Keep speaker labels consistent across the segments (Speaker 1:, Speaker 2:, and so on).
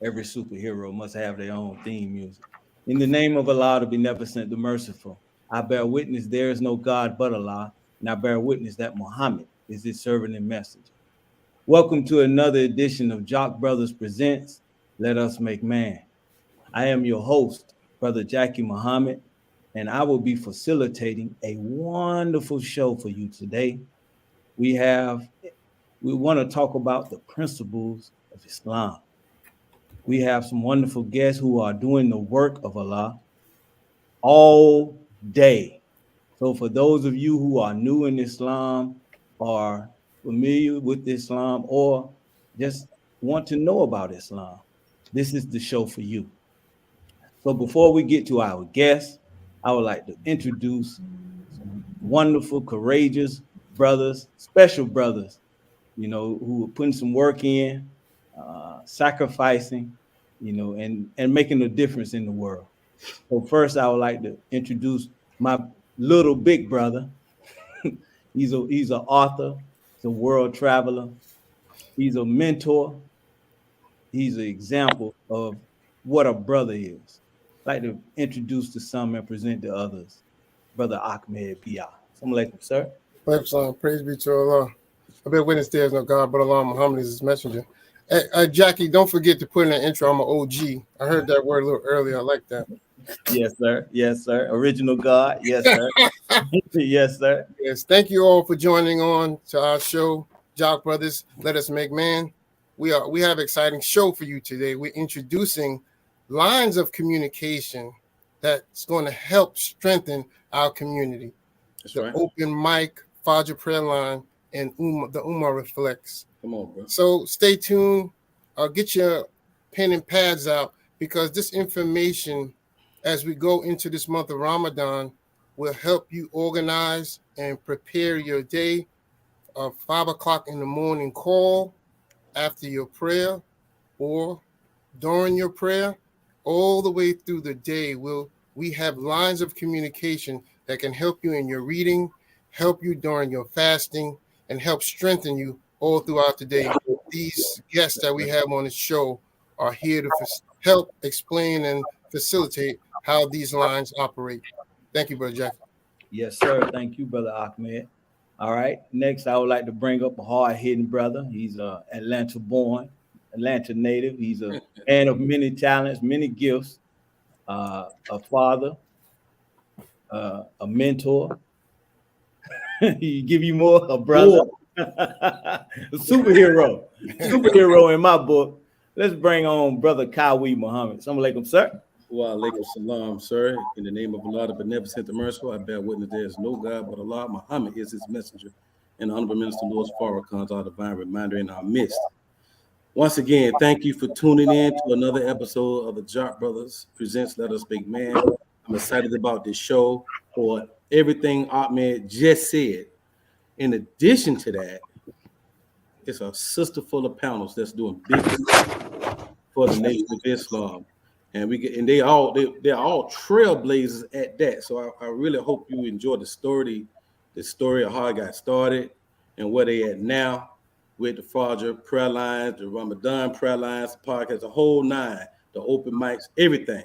Speaker 1: Every superhero must have their own theme music. In the name of Allah, the beneficent, the merciful, I bear witness there is no God but Allah, and I bear witness that Muhammad is his servant and messenger. Welcome to another edition of Jock Brothers Presents Let Us Make Man. I am your host, Brother Jackie Muhammad, and I will be facilitating a wonderful show for you today. We have we want to talk about the principles of Islam. We have some wonderful guests who are doing the work of Allah all day. So, for those of you who are new in Islam, are familiar with Islam, or just want to know about Islam, this is the show for you. So, before we get to our guests, I would like to introduce some wonderful, courageous brothers, special brothers, who are putting some work in, sacrificing, and making a difference in the world. So first, I would like to introduce my little big brother. He's an author, he's a world traveler, he's a mentor, he's an example of what a brother is. I'd like to introduce to some and present to others, Brother Ahmed Bia. Assalamu alaikum, sir.
Speaker 2: Praise be to Allah. I bear witness there is no God but Allah, Muhammad is his messenger. Hey, Jackie, don't forget to put in an intro. I'm an OG. I heard that word a little earlier. I like that.
Speaker 1: Yes, sir. Yes, sir. Original God. Yes, sir. Yes, sir.
Speaker 2: Yes. Thank you all for joining on to our show, Jock Brothers. Let us make man. We have an exciting show for you today. We're introducing lines of communication that's going to help strengthen our community. That's right. Open mic, Fajr prayer line, and the Ummah reflects.
Speaker 3: Come on, bro.
Speaker 2: So stay tuned. Get your pen and pads out because this information, as we go into this month of Ramadan, will help you organize and prepare your day. 5 o'clock in the morning call after your prayer or during your prayer, all the way through the day. We have lines of communication that can help you in your reading, help you during your fasting, and help strengthen you all throughout the day. These guests that we have on the show are here to help explain and facilitate how these lines operate. Thank you, Brother Jack.
Speaker 1: Yes, sir. Thank you, Brother Ahmed. All right. Next, I would like to bring up a hard-hitting brother. He's Atlanta born, Atlanta native. He's a man of many talents, many gifts, a father, a mentor. He give you more, a brother, a superhero in my book. Let's bring on Brother Kawi Muhammad. Assalamu alaikum, sir.
Speaker 3: Wa alaikum salam, sir. In the name of Allah, the beneficent, the merciful, I bear witness there is no God but Allah. Muhammad is his messenger. And the Honorable Minister Louis Farrakhan's our divine reminder in our midst. Once again, thank you for tuning in to another episode of the Jock Brothers Presents Let Us Make Man. I'm excited about this show for everything Ahmed just said. In addition to that, it's a sister full of panels that's doing business for the Nation of Islam. And they're all trailblazers at that. So I really hope you enjoy the story of how it got started and where they at now with the Fajr prayer lines, the Ramadan prayer lines, the podcast, the whole nine, the open mics, everything.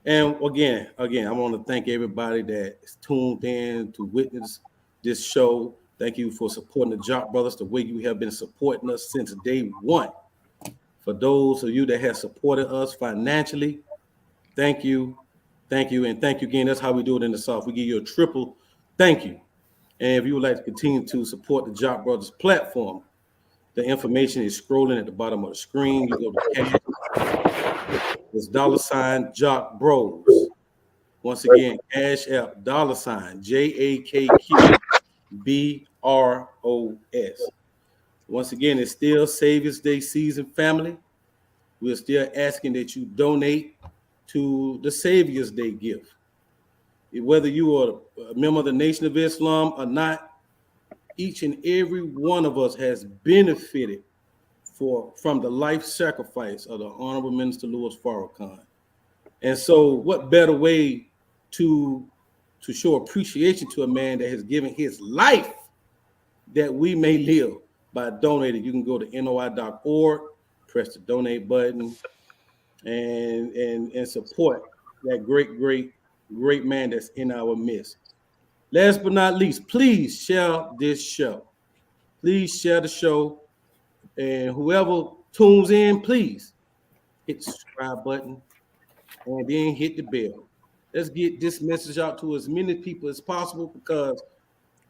Speaker 3: And again, I want to thank everybody that is tuned in to witness this show. Thank you for supporting the Jock Brothers the way you have been supporting us since day one. For those of you that have supported us financially, thank you, and thank you again. That's how we do it in the South. We give you a triple thank you. And if you would like to continue to support the Jock Brothers platform, the information is scrolling at the bottom of the screen. You go to cash. It's $ Jock Bros. Once again, Cash App $ JAKQBROS. Once again, it's still Savior's Day season, family. We're still asking that you donate to the Savior's Day gift. Whether you are a member of the Nation of Islam or not, each and every one of us has benefited from the life sacrifice of the Honorable Minister Louis Farrakhan. And so what better way to show appreciation to a man that has given his life that we may live by donating. You can go to noi.org, press the donate button, and support that great man that's in our midst. Last but not least, please share this show. Please share the show, and whoever tunes in, please hit the subscribe button and then hit the bell. Let's get this message out to as many people as possible because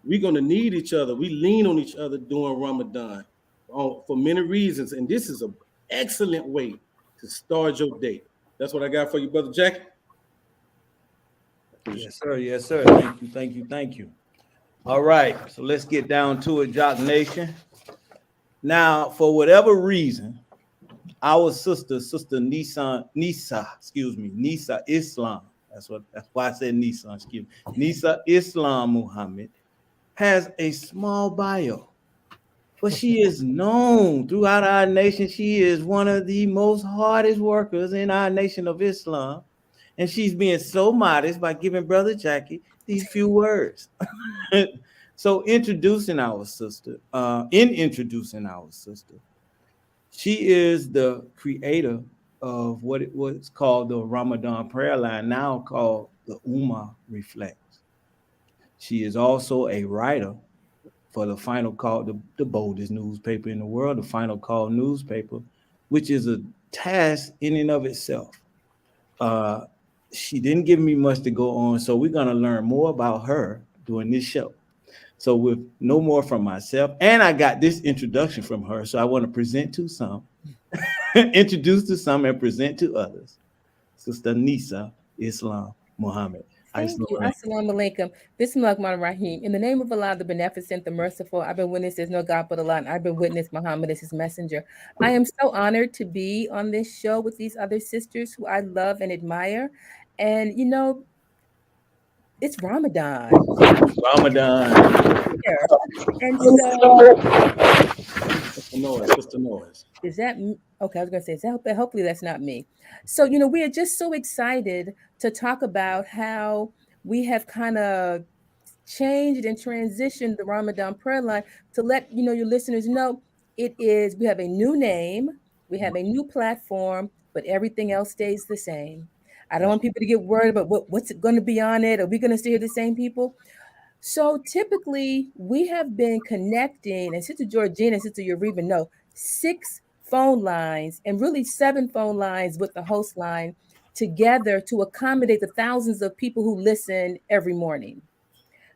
Speaker 3: we're going to need each other. We lean on each other during Ramadan for many reasons, and this is an excellent way to start your day. That's what I got for you, Brother Jackie.
Speaker 1: Yes, sir. Yes, sir. Thank you. Thank you. Thank you. All right. So let's get down to it, Jock Nation. Now, for whatever reason, our Sister Nisa Islam. That's why I said Nisa, excuse me. Nisa Islam Muhammad has a small bio. But she is known throughout our nation. She is one of the most hardest workers in our nation of Islam. And she's being so modest by giving Brother Jackie these few words. So introducing our sister, she is the creator of what it was called the Ramadan prayer line, now called the Ummah Reflects. She is also a writer for the Final Call, the boldest newspaper in the world, the Final Call newspaper, which is a task in and of itself. She didn't give me much to go on, so we're going to learn more about her during this show. So with no more from myself, and I got this introduction from her, so I want to present to some, introduce to some, and present to others. Sister Nisa Islam Muhammad.
Speaker 4: Thank you. Assalamu alaikum. Bismillahir Rahim. In the name of Allah, the Beneficent, the Merciful, I've been witness there's no God but Allah, and I've been witness Muhammad is his messenger. I am so honored to be on this show with these other sisters who I love and admire. And, you know, it's Ramadan.
Speaker 1: Ramadan.
Speaker 4: Yeah. And so...
Speaker 3: What's the noise?
Speaker 4: Is that okay? I was going to say, is that, hopefully that's not me. So, you know, we are just so excited to talk about how we have kind of changed and transitioned the Ramadan prayer line to let, you know, your listeners know we have a new name, we have a new platform, but everything else stays the same. I don't want people to get worried about what's going to be on it. Are we going to stay here the same people? So typically we have been connecting, and Sister Georgina and Sister Uriva know, 6 phone lines and really 7 phone lines with the host line together to accommodate the thousands of people who listen every morning.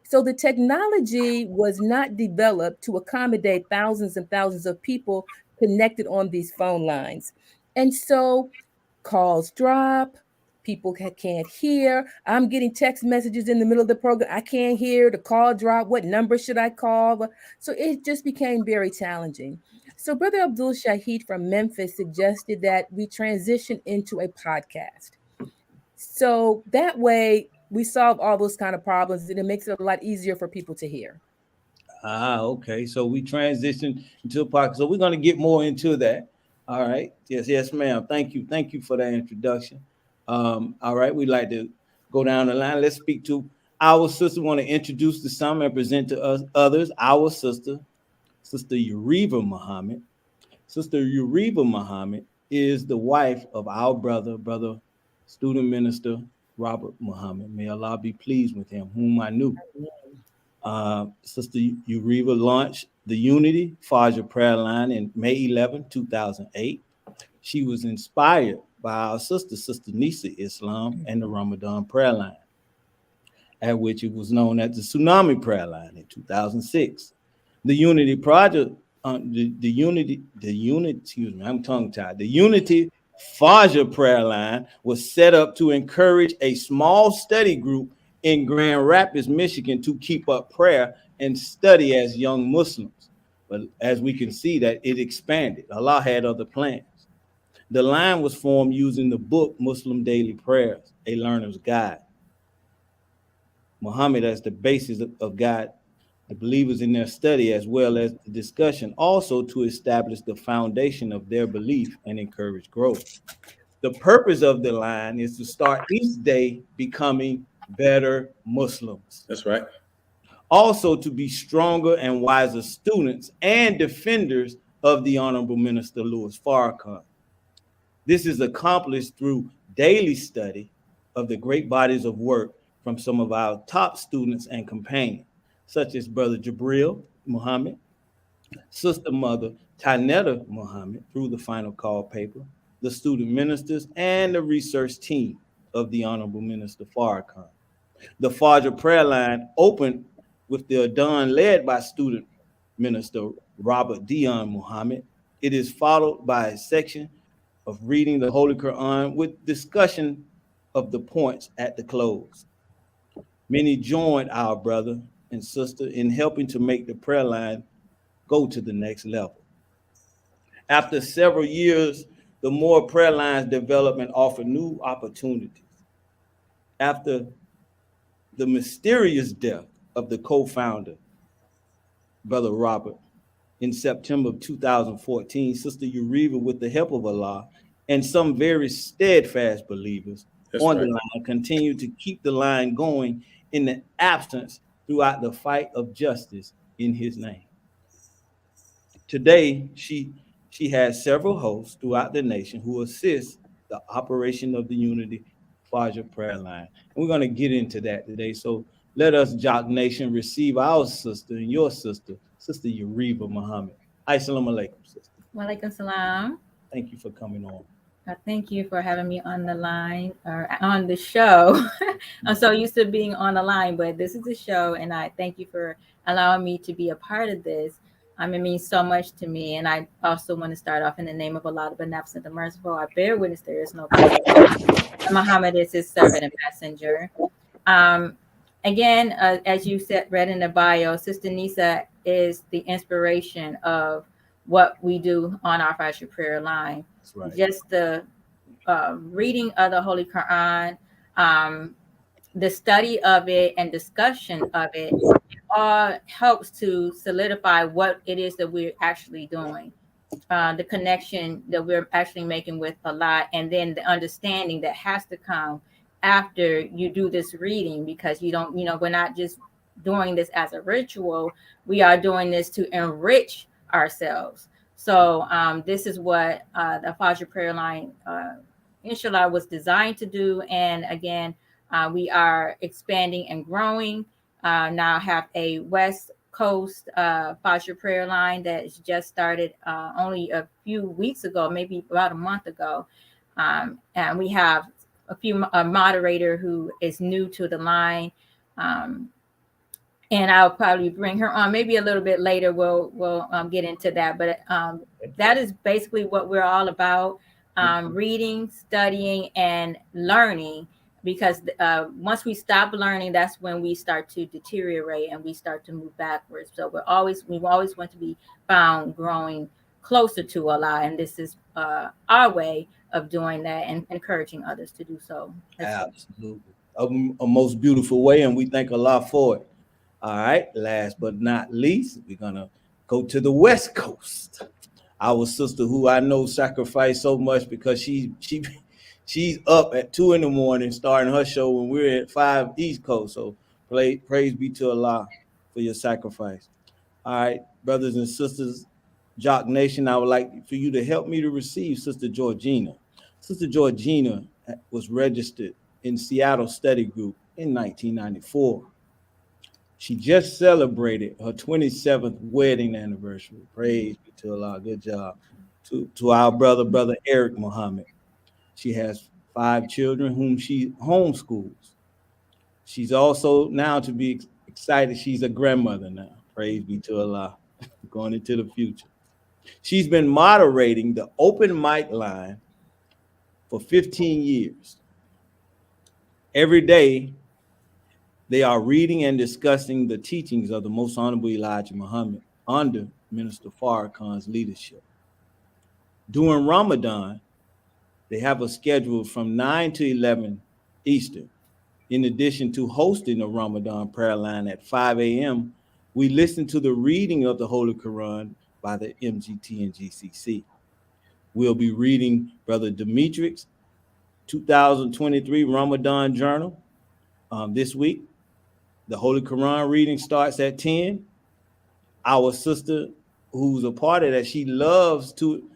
Speaker 4: So the technology was not developed to accommodate thousands and thousands of people connected on these phone lines. And so calls drop, people can't hear. I'm getting text messages in the middle of the program. I can't hear, the call drop. What number should I call? So it just became very challenging. So Brother Abdul Shahid from Memphis suggested that we transition into a podcast. So that way we solve all those kind of problems and it makes it a lot easier for people to hear.
Speaker 1: Okay. So we transitioned into a podcast. So we're going to get more into that. All right. Yes, ma'am. Thank you for that introduction. All right. We'd like to go down the line. Let's speak to our sister. Want to introduce to some and present to us others. Our sister, Sister Uriva Muhammad. Sister Uriva Muhammad is the wife of our brother student minister Robert Muhammad. May Allah be pleased with him, whom I knew. Sister Uriva launched the Unity Fajr prayer line in May 11, 2008. She was inspired by our Sister Nisa Islam and the Ramadan prayer line, at which it was known as the Tsunami prayer line in 2006. The Unity project, the Unity Fajr prayer line was set up to encourage a small study group in Grand Rapids, Michigan, to keep up prayer and study as young Muslims. But as we can see that it expanded. Allah had other plans. The line was formed using the book Muslim Daily Prayers, A Learner's Guide. Muhammad as the basis of guide the believers in their study as well as the discussion, also to establish the foundation of their belief and encourage growth. The purpose of the line is to start each day becoming better Muslims.
Speaker 3: That's right.
Speaker 1: Also to be stronger and wiser students and defenders of the Honorable Minister Louis Farrakhan. This is accomplished through daily study of the great bodies of work from some of our top students and companions, such as Brother Jabril Muhammad, Sister Mother Tanetta Muhammad through the final call paper, the student ministers, and the research team of the Honorable Minister Farrakhan. The Fajr prayer line opened with the Adhan led by student minister Robert Dion Muhammad. It is followed by a section of reading the Holy Quran with discussion of the points at the close. Many joined our brother and sister in helping to make the prayer line go to the next level. After several years, the more prayer lines development offer new opportunities. After the mysterious death of the co-founder, Brother Robert, in September of 2014, Sister Uriva, with the help of Allah and some very steadfast believers
Speaker 3: That's
Speaker 1: on
Speaker 3: right.
Speaker 1: the line, continue to keep the line going in the absence throughout the fight of justice in his name. Today, she has several hosts throughout the nation who assist the operation of the Unity Fajr prayer line. And we're going to get into that today. So let us, Jock Nation, receive our sister and your sister, Sister Uriva Muhammad. Assalamu alaikum, sister.
Speaker 5: Walaikum salam.
Speaker 1: Thank you for coming on.
Speaker 5: Thank you for having me on the line or on the show. I'm so used to being on the line, but this is a show, and I thank you for allowing me to be a part of this. It means so much to me, and I also want to start off in the name of Allah, the Beneficent, the Merciful. I bear witness there is no God. Muhammad is his servant and messenger. Um, Again, as you said, read in the bio, Sister Nisa is the inspiration of what we do on our Fajr prayer line.
Speaker 1: Right.
Speaker 5: Just the reading of the Holy Quran, the study of it and discussion of it, all helps to solidify what it is that we're actually doing. The connection that we're actually making with Allah, and then the understanding that has to come after you do this reading, because you don't, we're not just doing this as a ritual, we are doing this to enrich ourselves. So this is what the Fajr prayer line, inshallah, was designed to do. And again, we are expanding and growing. Now have a West Coast Fajr prayer line that is just started only a few weeks ago, maybe about a month ago. And we have a moderator who is new to the line. And I'll probably bring her on maybe a little bit later. We'll get into that. But that is basically what we're all about, reading, studying, and learning. Because once we stop learning, that's when we start to deteriorate and we start to move backwards. So we always want to be found growing closer to Allah. And this is our way of doing that and encouraging others to do so.
Speaker 1: Absolutely. A most beautiful way, and we thank Allah for it. All right, last but not least, we're going to go to the West Coast. Our sister, who I know sacrificed so much, because she's up at 2 a.m. starting her show when we're at 5 East Coast. So praise be to Allah for your sacrifice. All right, brothers and sisters, Jock Nation, I would like for you to help me to receive Sister Georgina. Sister Georgina was registered in Seattle Study Group in 1994. She just celebrated her 27th wedding anniversary. Praise be to Allah. Good job. To our brother Eric Muhammad. She has 5 children whom she homeschools. She's also now to be excited. She's a grandmother now. Praise be to Allah. Going into the future. She's been moderating the open mic line for 15 years. Every day, they are reading and discussing the teachings of the Most Honorable Elijah Muhammad under Minister Farrakhan's leadership. During Ramadan, they have a schedule from 9 to 11 Eastern. In addition to hosting a Ramadan prayer line at 5 a.m., we listen to the reading of the Holy Quran by the MGT and GCC. We'll be reading Brother Demetrius' 2023 Ramadan Journal this week. The Holy Quran reading starts at 10. Our sister, who's a part of that, she loves to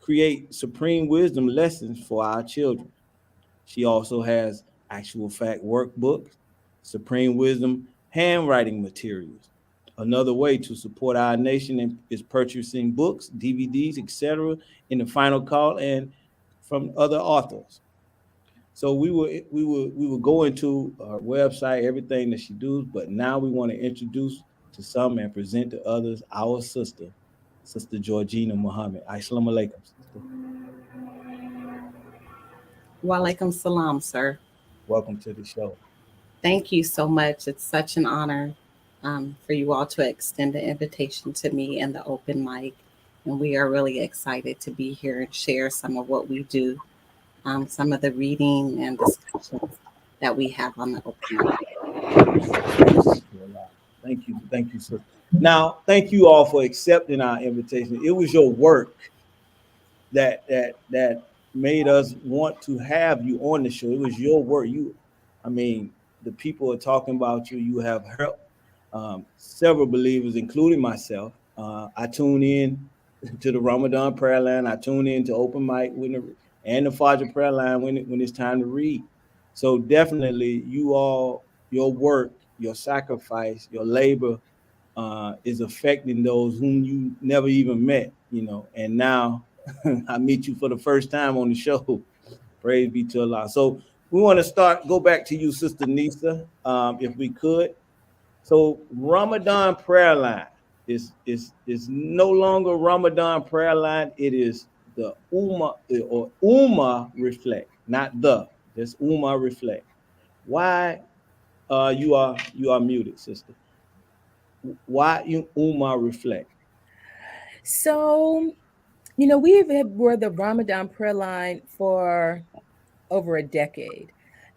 Speaker 1: create supreme wisdom lessons for our children. She also has actual fact workbooks, supreme wisdom handwriting materials. Another way to support our nation is purchasing books, DVDs, etc. in the final call and from other authors. So we will go into our website, everything that she does, but now we want to introduce to some and present to others our sister, Sister Georgina Muhammad. Assalamu alaikum, sister.
Speaker 6: Walaikum salam, sir.
Speaker 1: Welcome to the show.
Speaker 6: Thank you so much. It's such an honor for you all to extend the invitation to me and the open mic. And we are really excited to be here and share some of what we do, some of the reading and discussions that we have on the open mic.
Speaker 1: Thank you, sister. Now, thank you all for accepting our invitation. It was your work that made us want to have you on the show. It was your work. I mean, the people are talking about you. You have helped several believers, including myself. I tune in to the Ramadan prayer line. I tune in to open mic and the Fajr prayer line when it's time to read. So definitely, your work, your sacrifice, your labor is affecting those whom you never even met. And now I meet you for the first time on the show. Praise be to Allah. So we want to go back to you, Sister Nisa, if we could. So Ramadan prayer line is no longer Ramadan prayer line. It is the Ummah or Ummah reflect, not just Ummah reflect. Why you are muted, sister? Why you Ummah reflect?
Speaker 4: So, we're the Ramadan prayer line for over a decade.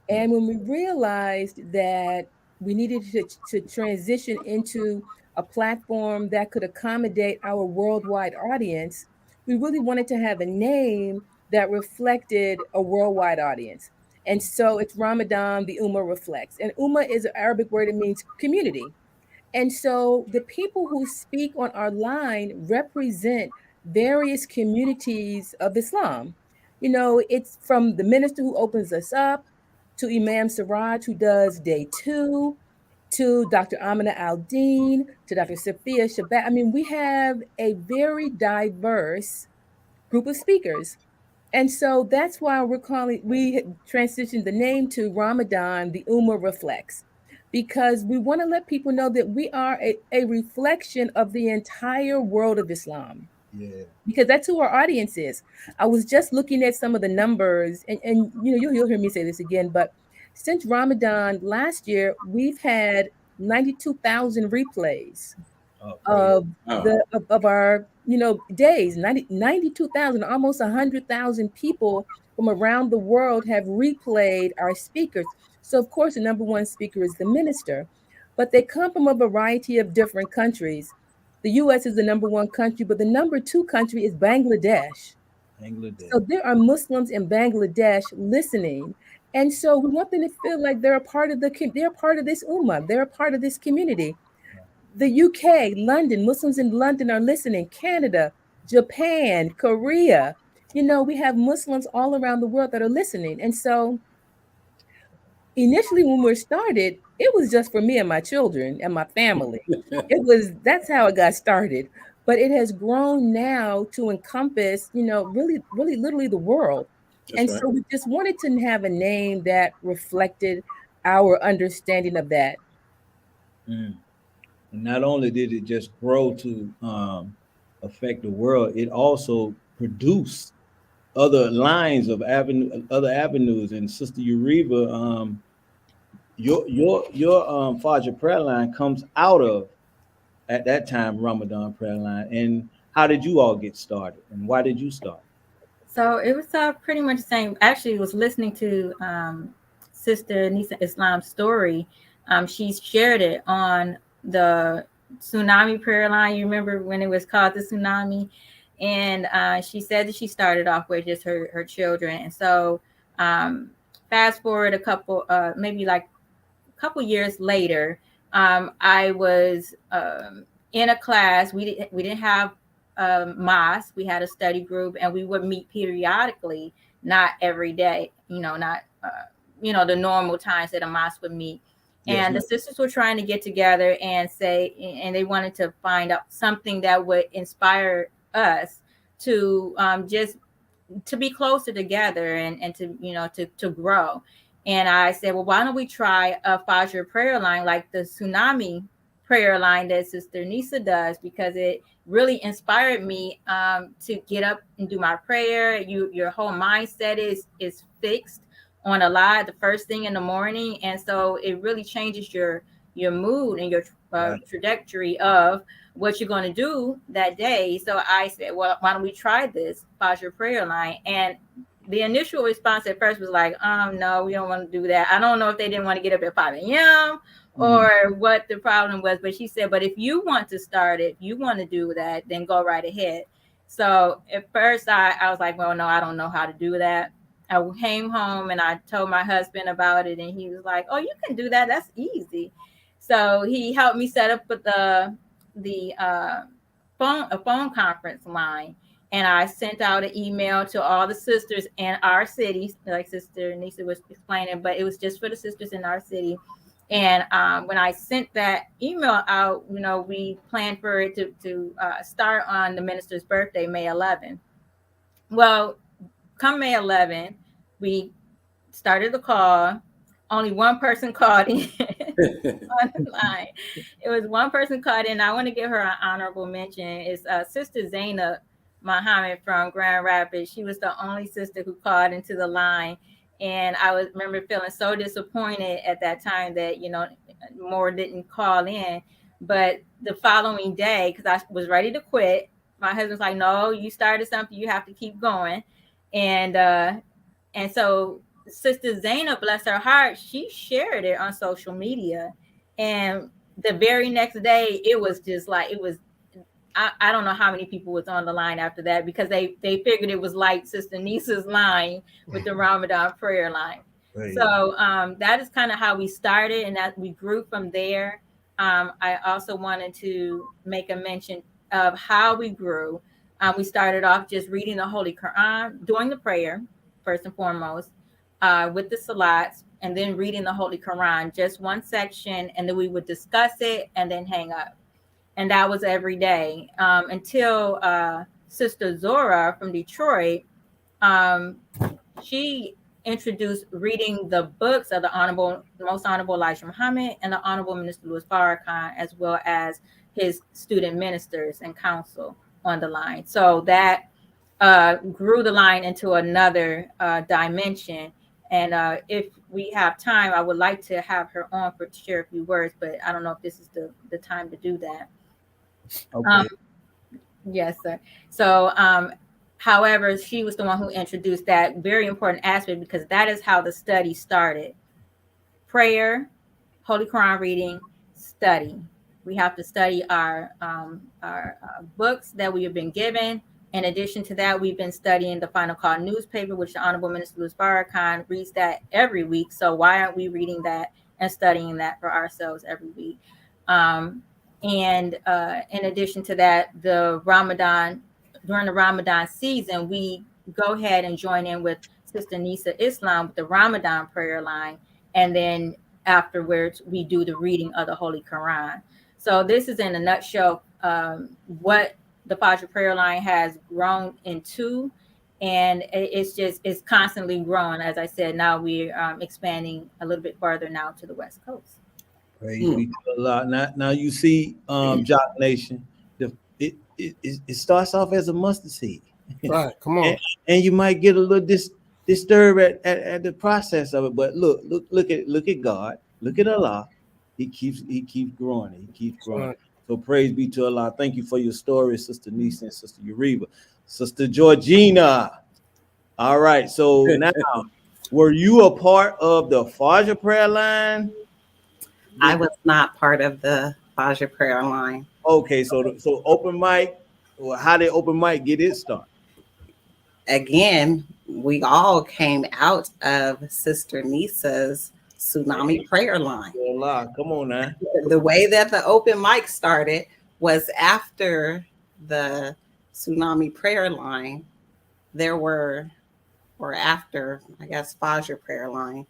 Speaker 4: And when we realized that we needed to transition into a platform that could accommodate our worldwide audience, we really wanted to have a name that reflected a worldwide audience. And so it's Ramadan, the Ummah reflects. And Ummah is an Arabic word, it means community. And so the people who speak on our line represent various communities of Islam. It's from the minister who opens us up to Imam Siraj, who does day 2, to Dr. Amina Al-Din, to Dr. Sophia Shabat. I mean, we have a very diverse group of speakers. And so that's why we transitioned the name to Ramadan, the Ummah Reflects, because we want to let people know that we are a reflection of the entire world of Islam.
Speaker 1: Yeah.
Speaker 4: Because that's who our audience is. I was just looking at some of the numbers, and you'll hear me say this again, but since Ramadan last year, we've had 92,000 replays of our days. 92,000, almost 100,000 people from around the world have replayed our speakers. So of course the number one speaker is the minister, but they come from a variety of different countries. The US is the number one country, but the number two country is Bangladesh. So there are Muslims in Bangladesh listening, and so we want them to feel like they're a part of this ummah, they're a part of this community. The UK, London, Muslims in London are listening. Canada, Japan, Korea. We have Muslims all around the world that are listening. And so initially when we started, it was just for me and my children and my family. That's how it got started. But it has grown now to encompass, really, really literally the world. That's right. So we just wanted to have a name that reflected our understanding of that.
Speaker 1: And not only did it just grow to affect the world, it also produced other lines of other avenues. And Sister Uriva, your Fajr prayer line comes out of, at that time, Ramadan prayer line. And how did you all get started, and why did you start?
Speaker 5: So it was pretty much the same. Actually, was listening to Sister Nisa Islam's story. She shared it on the tsunami prayer line. You remember when it was called the tsunami? And she said that she started off with just her children. And so fast forward a couple, maybe like a couple years later, I was in a class. We didn't have mosque. We had a study group, and we would meet periodically, not every day. Not the normal times that a mosque would meet.
Speaker 1: Yes,
Speaker 5: And the sisters were trying to get together and they wanted to find out something that would inspire us to just to be closer together and to grow. And I said, well, why don't we try a Fajr prayer line like the tsunami prayer line that Sister Nisa does, because it really inspired me to get up and do my prayer. Your whole mindset is fixed on Allah the first thing in the morning, and so it really changes your mood and your trajectory of what you're going to do that day. So I said, well, why don't we try this Fajr prayer line? And the initial response at first was like, no, we don't want to do that. I don't know if they didn't want to get up at 5 a.m. or what the problem was, but she said, but if you want to start it, if you want to do that, then go right ahead. So at first I was like, well, no, I don't know how to do that. I came home and I told my husband about it, and he was like, oh, you can do that. That's easy. So he helped me set up with the phone conference line. And I sent out an email to all the sisters in our city, like Sister Nisa was explaining, but it was just for the sisters in our city. And when I sent that email out, we planned for it to start on the minister's birthday, May 11th. Well, come May 11th, we started the call. Only one person called in on the line. It was one person called in. I want to give her an honorable mention. It's Sister Zainab Muhammad from Grand Rapids. She was the only sister who called into the line. And I remember feeling so disappointed at that time that, more didn't call in. But the following day, because I was ready to quit, my husband's like, no, you started something, you have to keep going. And so Sister Zainab, bless her heart, she shared it on social media. And the very next day, it was just like, I don't know how many people was on the line after that, because they figured it was like Sister Nisa's line with the Ramadan prayer line. Right. So that is kind of how we started, and that we grew from there. I also wanted to make a mention of how we grew. We started off just reading the Holy Quran, doing the prayer, first and foremost, with the salats, and then reading the Holy Quran, just one section, and then we would discuss it and then hang up. And that was every day until Sister Zora from Detroit, she introduced reading the books of the Most Honorable Elijah Muhammad and the Honorable Minister Louis Farrakhan, as well as his student ministers and council on the line. So that grew the line into another dimension. And if we have time, I would like to have her on to share a few words, but I don't know if this is the time to do that. Okay. Yes, sir. So, however, she was the one who introduced that very important aspect, because that is how the study started. Prayer, Holy Quran reading, study. We have to study our books that we have been given. In addition to that, we've been studying the Final Call newspaper, which the Honorable Minister Louis Farrakhan reads that every week. So why aren't we reading that and studying that for ourselves every week? And in addition to that, during the Ramadan season, we go ahead and join in with Sister Nisa Islam with the Ramadan prayer line. And then afterwards, we do the reading of the Holy Quran. So this is in a nutshell what the Fajr prayer line has grown into. And it's constantly growing. As I said, now we're expanding a little bit farther now to the West Coast.
Speaker 1: Praise be to Allah. Now you see, Jock Nation, it starts off as a mustard seed.
Speaker 2: Right, come on.
Speaker 1: and you might get a little disturbed at the process of it, but look at God, look at Allah. He keeps growing. He keeps growing. Right. So praise be to Allah. Thank you for your story, Sister Nisa and Sister Uriba. Sister Georgina. All right. So now, were you a part of the Fajr prayer line?
Speaker 6: I was not part of the Fajr prayer line.
Speaker 1: Okay, so open mic, or how did open mic get its start?
Speaker 6: Again, we all came out of Sister Nisa's tsunami prayer line.
Speaker 1: Come on now.
Speaker 6: The way that the open mic started was after the Tsunami Prayer Line, there were, or after, I guess, Fajr Prayer Line,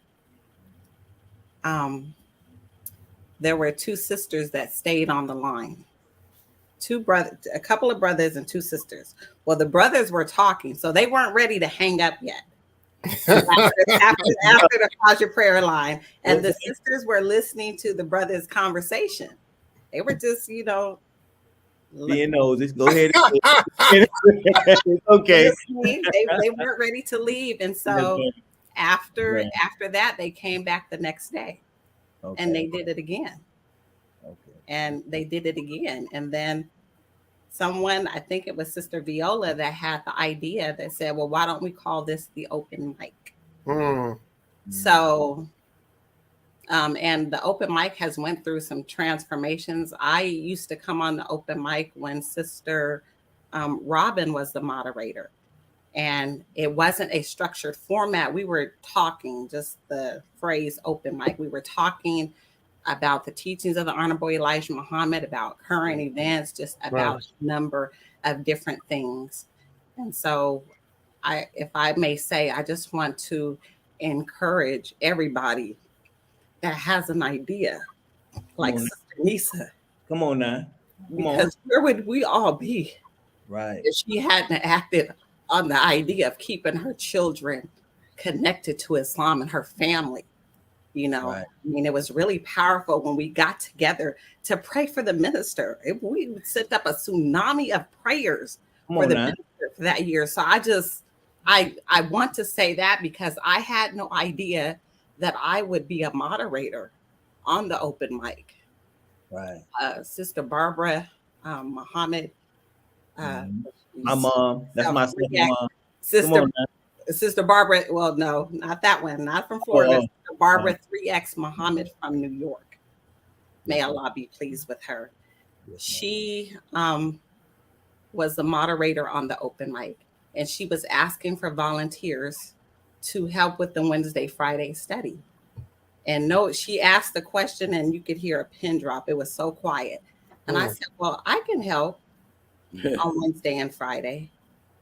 Speaker 6: there were two sisters that stayed on the line. Two brothers, a couple of brothers and two sisters. Well, the brothers were talking, so they weren't ready to hang up yet. After the Fajr prayer line, and the sisters were listening to the brothers' conversation. They were just,
Speaker 1: being nosy. Go ahead. It's okay.
Speaker 6: They weren't ready to leave, and so after that, they came back the next day, and they did it again. And they did it again, and then someone, I think it was Sister Viola, that had the idea that said, well, why don't we call this the open mic? So, and the open mic has went through some transformations. I used to come on the open mic when Sister Robin was the moderator, and it wasn't a structured format. We were talking, just the phrase open mic. We were talking about the teachings of the Honorable Elijah Muhammad, about current events, just about a number of different things. And so if I may say, I just want to encourage everybody that has an idea, like Sister Nisa.
Speaker 1: Come on now.
Speaker 6: Because where would we all be if she hadn't acted on the idea of keeping her children connected to Islam and her family? I mean, it was really powerful when we got together to pray for the minister. We sent up a tsunami of prayers for the minister for that year. So I want to say that because I had no idea that I would be a moderator on the open mic. Sister Barbara Muhammad.
Speaker 1: My mom. That's my sister mom.
Speaker 6: Sister Barbara, well, no, not that one, not from Florida. Sister Barbara 3X Muhammad from New York. May Allah be pleased with her. She was the moderator on the open mic, and she was asking for volunteers to help with the Wednesday, Friday study. And she asked the question, and you could hear a pin drop. It was so quiet. And I said, well, I can help on Wednesday and Friday.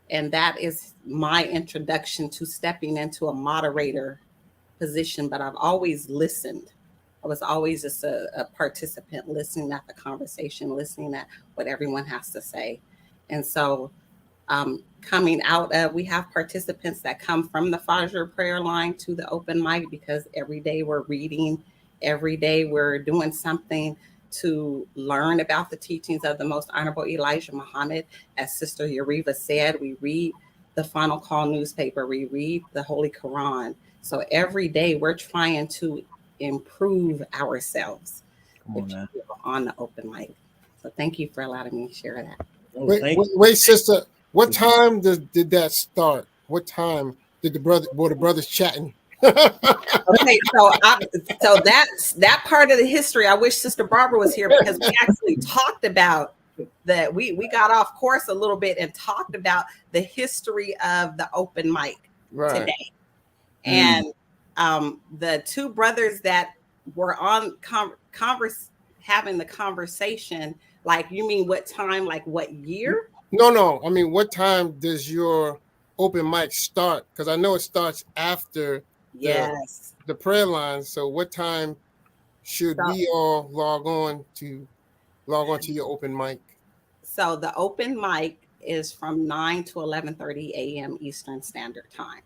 Speaker 6: And that is my introduction to stepping into a moderator position. But I've always listened. I was always just a participant, listening at the conversation, listening at what everyone has to say. And so coming out of, we have participants that come from the Fajr prayer line to the open mic, because every day we're reading, every day we're doing something to learn about the teachings of the Most Honorable Elijah Muhammad. As Sister Yariva said, we read the Final Call newspaper, we read the Holy Quran. So every day we're trying to improve ourselves on the open mic. So thank you for allowing me to share that.
Speaker 2: Wait, sister, what time did that start? What time did the brothers chatting?
Speaker 6: Okay, so that's that part of the history. I wish Sister Barbara was here, because we actually talked about that. We got off course a little bit and talked about the history of the open mic today. And the two brothers that were on having the conversation, like, you mean what time, like what year?
Speaker 2: No. I mean, what time does your open mic start? Because I know it starts after the prayer line. So what time should we all log on to your open mic?
Speaker 6: So the open mic is from 9 to 11:30 a.m. Eastern Standard Time.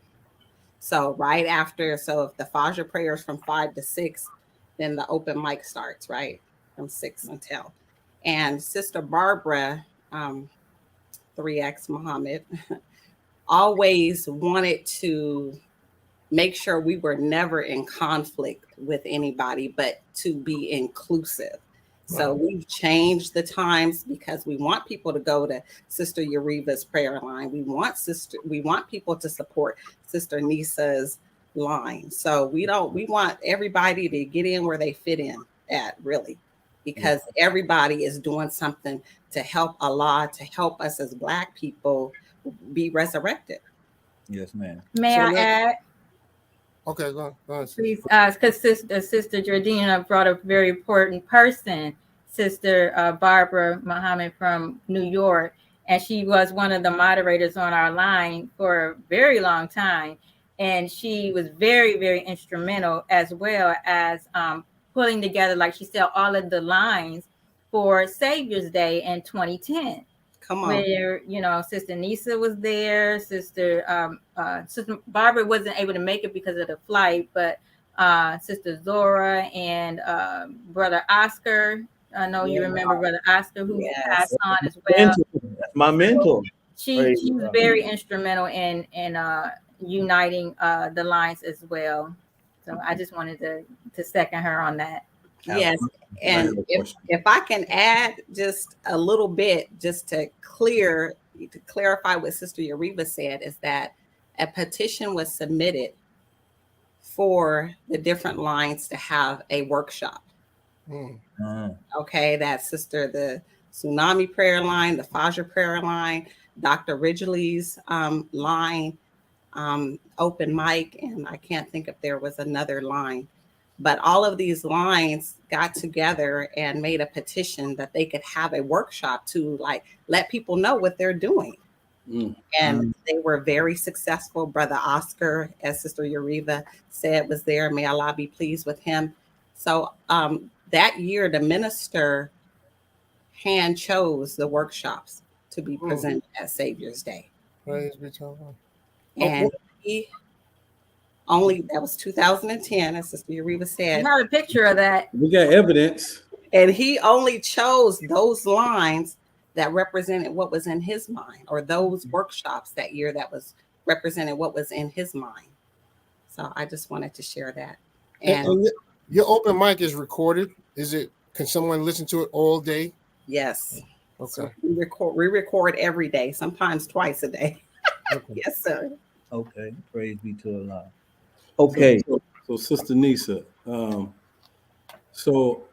Speaker 6: So right after, so if the Fajr prayer is from 5 to 6, then the open mic starts, right? From 6 until. And Sister Barbara, 3X Muhammad, always wanted to make sure we were never in conflict with anybody, but to be inclusive. So we've changed the times because we want people to go to Sister Yariva's prayer line. We want people to support Sister Nisa's line. So we want everybody to get in where they fit in at, really, because everybody is doing something to help Allah, to help us as Black people be resurrected.
Speaker 1: Yes, ma'am.
Speaker 5: May I add?
Speaker 2: Okay, go on.
Speaker 5: Please, because Sister Jordina brought a very important person, Sister Barbara Muhammad from New York. and she was one of the moderators on our line for a very long time. And she was very, very instrumental, as well as pulling together, like she said, all of the lines for Savior's Day in 2010.
Speaker 6: Come on.
Speaker 5: Where, you know, Sister Nisa was there, Sister Barbara wasn't able to make it because of the flight, but Sister Zora and Brother Oscar, I know you remember Brother Oscar, who
Speaker 6: Yes.
Speaker 5: passed on as well.
Speaker 1: That's my mentor.
Speaker 5: She was very instrumental in uniting the lines as well. So I just wanted to second her on that.
Speaker 6: Yes, and if I can add just a little bit, just to clarify what Sister Yariva said, is that a petition was submitted for the different lines to have a workshop. Okay, that's the Tsunami prayer line, the Fajr prayer line, Dr. Ridgely's line, open mic, and I can't think if there was another line. But all of these lines got together and made a petition that they could have a workshop to like let people know what they're doing. And they were very successful. Brother Oscar, as Sister Yariva said, was there. May Allah be pleased with him. So that year, the minister hand chose the workshops to be presented at Savior's Day.
Speaker 2: Praise be to Allah.
Speaker 6: And that was 2010, as Sister Yariva said.
Speaker 5: I have a picture of that.
Speaker 3: We got evidence.
Speaker 6: And he only chose those lines that represented what was in his mind, or those workshops that year that was represented what was in his mind. So I just wanted to share that.
Speaker 2: And your open mic is recorded. Can someone listen to it all day?
Speaker 6: Yes.
Speaker 2: Okay.
Speaker 6: So we record every day, sometimes twice a day.
Speaker 2: Okay.
Speaker 6: Yes, sir.
Speaker 1: Okay. Praise be to Allah. Okay.
Speaker 3: So Sister Nisa, so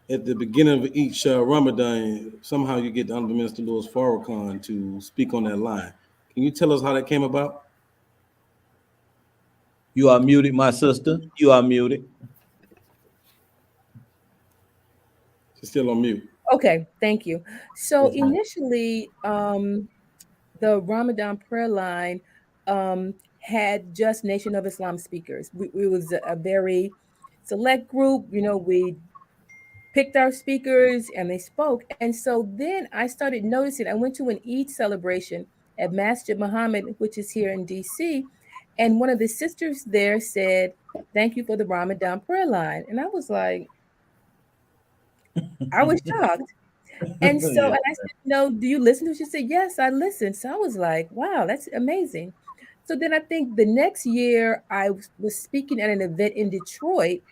Speaker 3: at the beginning of each Ramadan, somehow you get the Honorable Minister Louis Farrakhan to speak on that line. Can you tell us how that came about?
Speaker 1: You are muted, my sister. You are muted.
Speaker 3: She's still on mute.
Speaker 4: Okay, thank you. So initially, the Ramadan prayer line had just Nation of Islam speakers. We was a very select group. You know, we picked our speakers and they spoke. And so then I started noticing, I went to an Eid celebration at Masjid Muhammad, which is here in DC. And one of the sisters there said, "Thank you for the Ramadan prayer line." And I was like, I was shocked. And so and I said, "No, do you listen to it?" She said, "Yes, I listen." So I was like, wow, that's amazing. So then I think the next year I was speaking at an event in Detroit,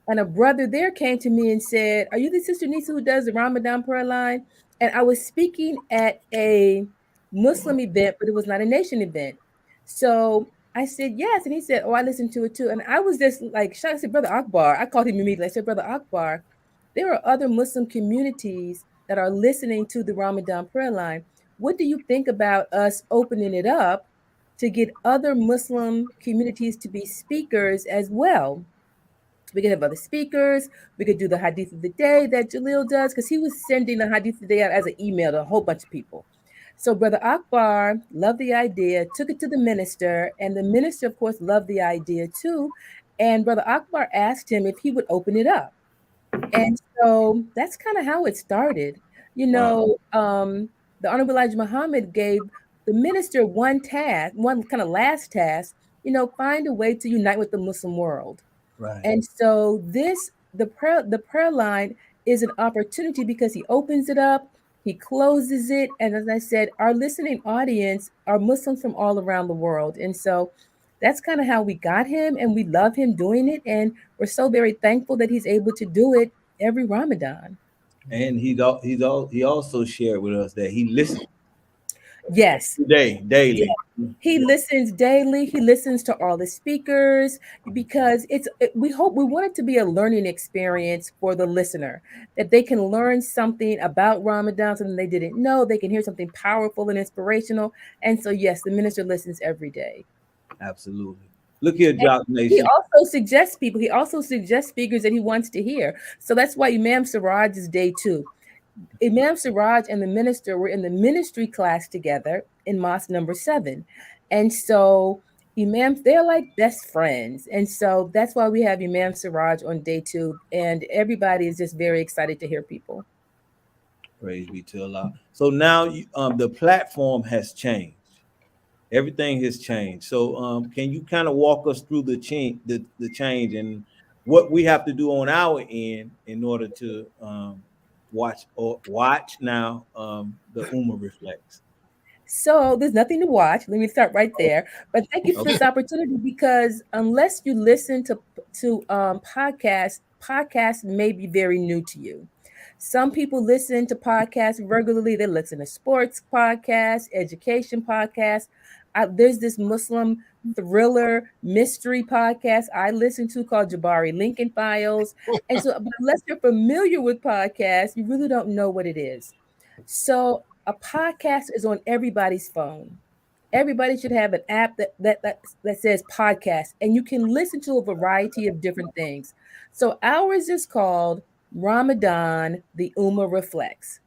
Speaker 4: and a brother there came to me and said, "Are you the Sister Nisa who does the Ramadan prayer line?" And I was speaking at a Muslim event, but it was not a nation event. So I said, "Yes." And he said, "Oh, I listened to it too." And I was just like shocked. I said, "Brother Akbar," I called him immediately. I said, "Brother Akbar, there are other Muslim communities that are listening to the Ramadan prayer line. What do you think about us opening it up to get other Muslim communities to be speakers as well? We could have other speakers. We could do the hadith of the day that Jalil does, because he was sending the hadith of the day out as an email to a whole bunch of people." So Brother Akbar loved the idea, took it to the minister, and the minister, of course, loved the idea too. And Brother Akbar asked him if he would open it up. And so that's kind of how it started. You know, the Honorable Elijah Muhammad gave the minister one task, one kind of last task, you know, find a way to unite with the Muslim world.
Speaker 1: Right.
Speaker 4: And so the prayer line is an opportunity because he opens it up, he closes it. And as I said, our listening audience are Muslims from all around the world. And so that's kind of how we got him, and we love him doing it. And we're so very thankful that he's able to do it every Ramadan.
Speaker 1: And he also shared with us that he listens.
Speaker 4: Yes.
Speaker 1: Daily.
Speaker 4: Yeah. He listens daily. He listens to all the speakers because we want it to be a learning experience for the listener, that they can learn something about Ramadan, something they didn't know. They can hear something powerful and inspirational. And so, yes, the minister listens every day.
Speaker 1: Absolutely. Look here, Jock Nation.
Speaker 4: He also suggests people. He also suggests speakers that he wants to hear. So that's why Imam Siraj is day 2. Imam Siraj and the minister were in the ministry class together in mosque number 7. And so imams, they're like best friends. And so that's why we have Imam Siraj on day 2. And everybody is just very excited to hear people.
Speaker 1: Praise be to Allah. So now the platform has changed. Everything has changed. So can you kind of walk us through the change and what we have to do on our end in order to watch now the Ummah reflects?
Speaker 4: So there's nothing to watch. Let me start right there. But thank you for
Speaker 1: Okay.
Speaker 4: this opportunity, because unless you listen to podcasts may be very new to you. Some people listen to podcasts regularly. They listen to sports podcasts, education podcasts. There's this Muslim thriller mystery podcast I listen to called Jabari Lincoln Files. And so, but unless you're familiar with podcasts, you really don't know what it is. So a podcast is on everybody's phone. Everybody should have an app that says podcast, and you can listen to a variety of different things. So ours is called Ramadan, the Ummah Reflects.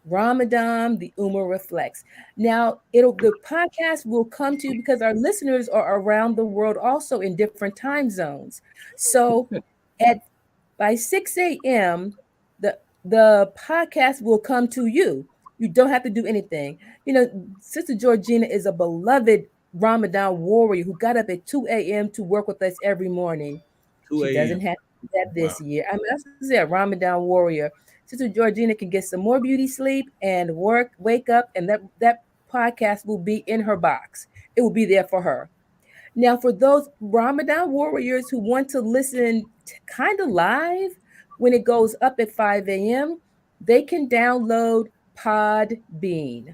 Speaker 4: Ramadan, the Ummah Reflects. Now, the podcast will come to you because our listeners are around the world, also in different time zones. So at by 6 a.m., the podcast will come to you. You don't have to do anything. You know, Sister Georgina is a beloved Ramadan warrior who got up at 2 a.m. to work with us every morning.
Speaker 1: 2
Speaker 4: She doesn't
Speaker 1: a.m.
Speaker 4: have to do that
Speaker 3: Wow.
Speaker 4: this year. I mean, that's a Ramadan warrior. Sister Georgina can get some more beauty sleep and wake up, and that podcast will be in her box. It will be there for her. Now, for those Ramadan warriors who want to listen kind of live when it goes up at 5 a.m., they can download Podbean.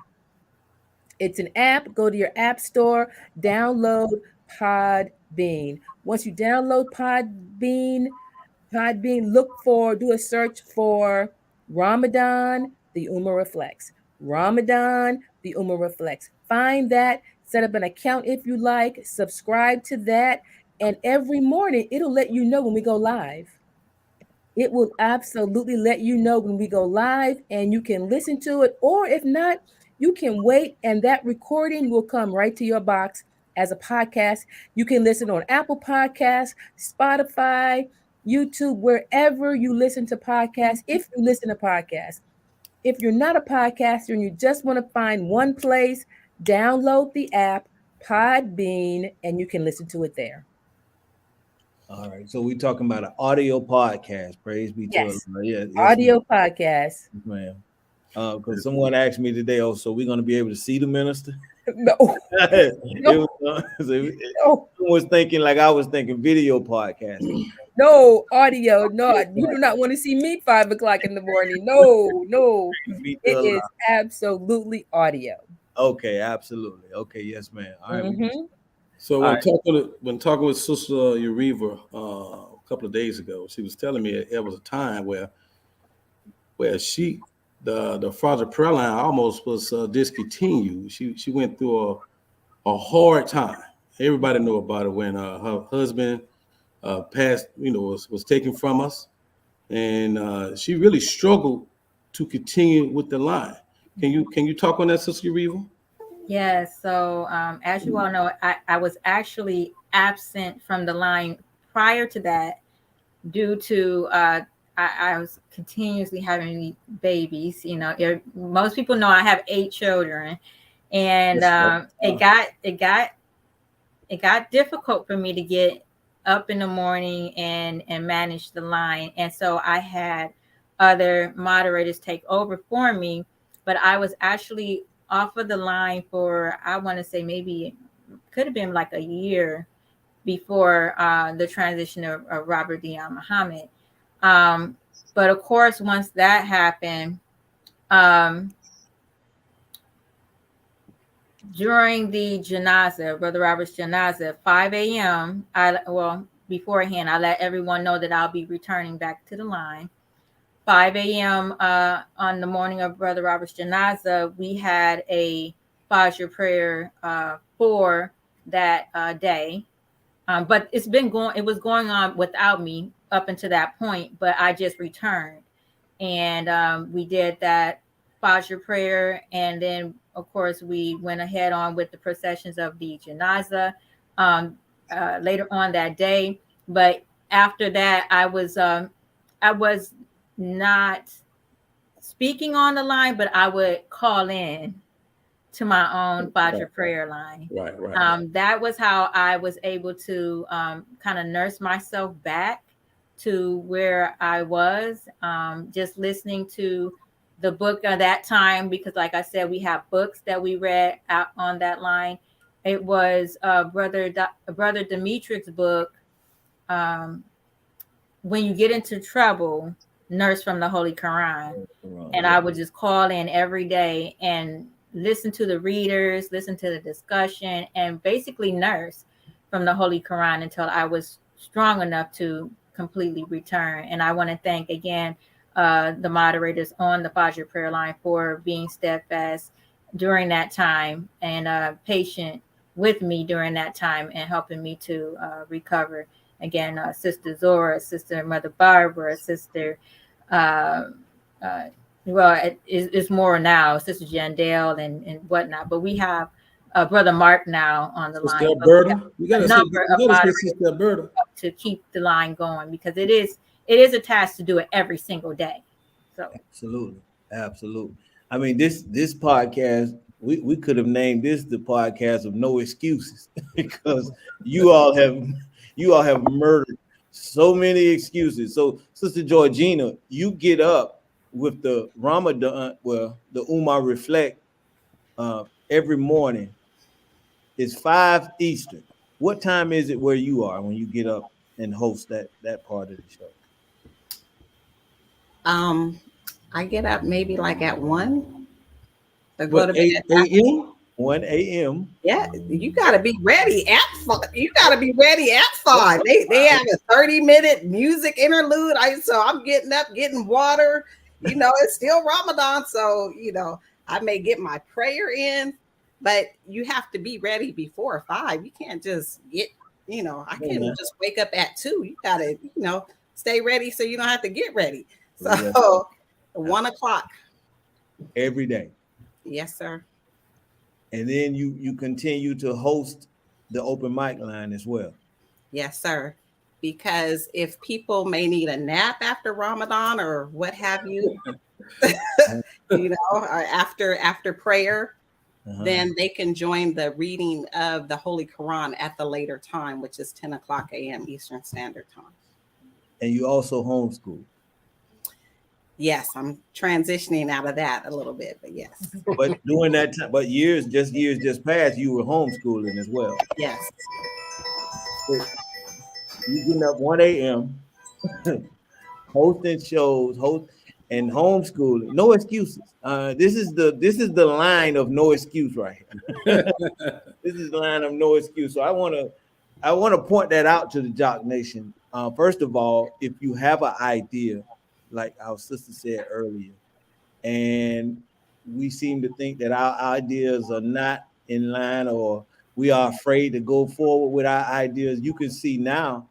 Speaker 4: It's an app. Go to your app store, download Podbean. Once you download Podbean, do a search for Ramadan, the Ummah Reflects. Ramadan, the Ummah Reflects. Find that, set up an account if you like, subscribe to that, and every morning it'll let you know when we go live. It will absolutely let you know when we go live, and you can listen to it. Or if not, you can wait, and that recording will come right to your box as a podcast. You can listen on Apple Podcasts, Spotify, YouTube, wherever you listen to podcasts, if you listen to podcasts. If you're not a podcaster and you just want to find one place, download the app Podbean, and you can listen to it there.
Speaker 1: All right. So we're talking about an audio podcast. Praise be to Allah.
Speaker 4: Yes,
Speaker 1: Yeah, yes,
Speaker 4: audio podcast.
Speaker 1: ma'am. Because someone asked me today, oh, so we're going to be able to see the minister?
Speaker 4: No, no,
Speaker 1: Someone
Speaker 4: no.
Speaker 1: was thinking like I was thinking video podcasting.
Speaker 4: No audio. No, you do not want to see me 5 o'clock in the morning. No, no.
Speaker 1: Be to
Speaker 4: It
Speaker 1: Allah.
Speaker 4: is absolutely audio.
Speaker 1: Okay, absolutely. Okay, yes, ma'am. All right.
Speaker 4: Mhm.
Speaker 3: So
Speaker 1: All
Speaker 3: when talking with Sister Uriva a couple of days ago, she was telling me there was a time where the Fajr prayer line almost was discontinued. She went through a hard time. Everybody know about it when her husband passed, was taken from us, and she really struggled to continue with the line. Can you talk on that, Sister Uriva?
Speaker 5: Yes. So, as you all know, I was actually absent from the line prior to that due to I was continuously having babies. Most people know I have 8 children, and it got difficult for me to get up in the morning and manage the line, and so I had other moderators take over for me, but I was actually off of the line for, I want to say, maybe could have been like a year before the transition of Robert Dion Muhammad. But of course, once that happened, during the janazah, Brother Robert's janazah, 5 a.m., beforehand, I let everyone know that I'll be returning back to the line. 5 a.m. On the morning of Brother Robert's janazah, we had a Fajr prayer for that day. But it was going on without me up until that point, but I just returned. and we did that Fajr prayer, and then of course we went ahead on with the processions of the janaza later on that day. But after that, I was not speaking on the line, but I would call in to my own Fajr prayer line.
Speaker 3: Right.
Speaker 5: That was how I was able to kind of nurse myself back to where I was, just listening to the book at that time, because like I said, we have books that we read out on that line. It was Brother Dimitri's book, um, When You Get Into Trouble, Nurse from the Holy Quran. And I would just call in every day and listen to the readers, listen to the discussion, and basically nurse from the Holy Quran until I was strong enough to completely return. And I want to thank again the moderators on the Fajr prayer line for being steadfast during that time and patient with me during that time and helping me to recover. Again, Sister Zora, Sister Mother Barbara, Sister well, it's more now, Sister Jandale and whatnot. But we have Brother Mark now on the
Speaker 3: Sister
Speaker 5: line.
Speaker 3: Alberta. You gotta say
Speaker 5: Moderators
Speaker 3: Sister Alberta
Speaker 5: to keep the line going, because it is a task to do it every single day. So
Speaker 1: Absolutely. I mean, this podcast, we could have named this the podcast of no excuses because you all have murdered so many excuses. So, Sister Georgina, you get up with the Ramadan, well, the Ummah Reflect every morning. It's 5 Eastern. What time is it where you are when you get up and host that part of the show?
Speaker 6: I get up maybe like at 1 to go
Speaker 3: What,
Speaker 6: to
Speaker 3: 8
Speaker 6: bed.
Speaker 3: a.m.?
Speaker 1: 1 a.m.
Speaker 6: Yeah, you got to be ready at 5. You got to be ready at 5. They have a 30-minute music interlude. So I'm getting up, getting water. It's still Ramadan, so I may get my prayer in, but you have to be ready before 5. You can't just get, I can't just wake up at 2. You got to, stay ready so you don't have to get ready. So 1 o'clock
Speaker 1: every day.
Speaker 6: Yes, sir.
Speaker 1: And then you continue to host the open mic line as well.
Speaker 6: Yes, sir. Because if people may need a nap after Ramadan or what have you, after prayer, then they can join the reading of the Holy Quran at the later time, which is 10 o'clock a.m. Eastern Standard Time.
Speaker 1: And you also homeschool.
Speaker 6: Yes, I'm transitioning out of that a little bit, but yes.
Speaker 1: But during that time, years just passed, you were homeschooling as well.
Speaker 6: Yes.
Speaker 1: So you getting up 1 a.m., hosting shows, and homeschooling. No excuses. This is the line of no excuse right here. This is the line of no excuse. So I want to point that out to the Jock Nation. First of all, if you have an idea, like our sister said earlier, and we seem to think that our ideas are not in line or we are afraid to go forward with our ideas, you can see now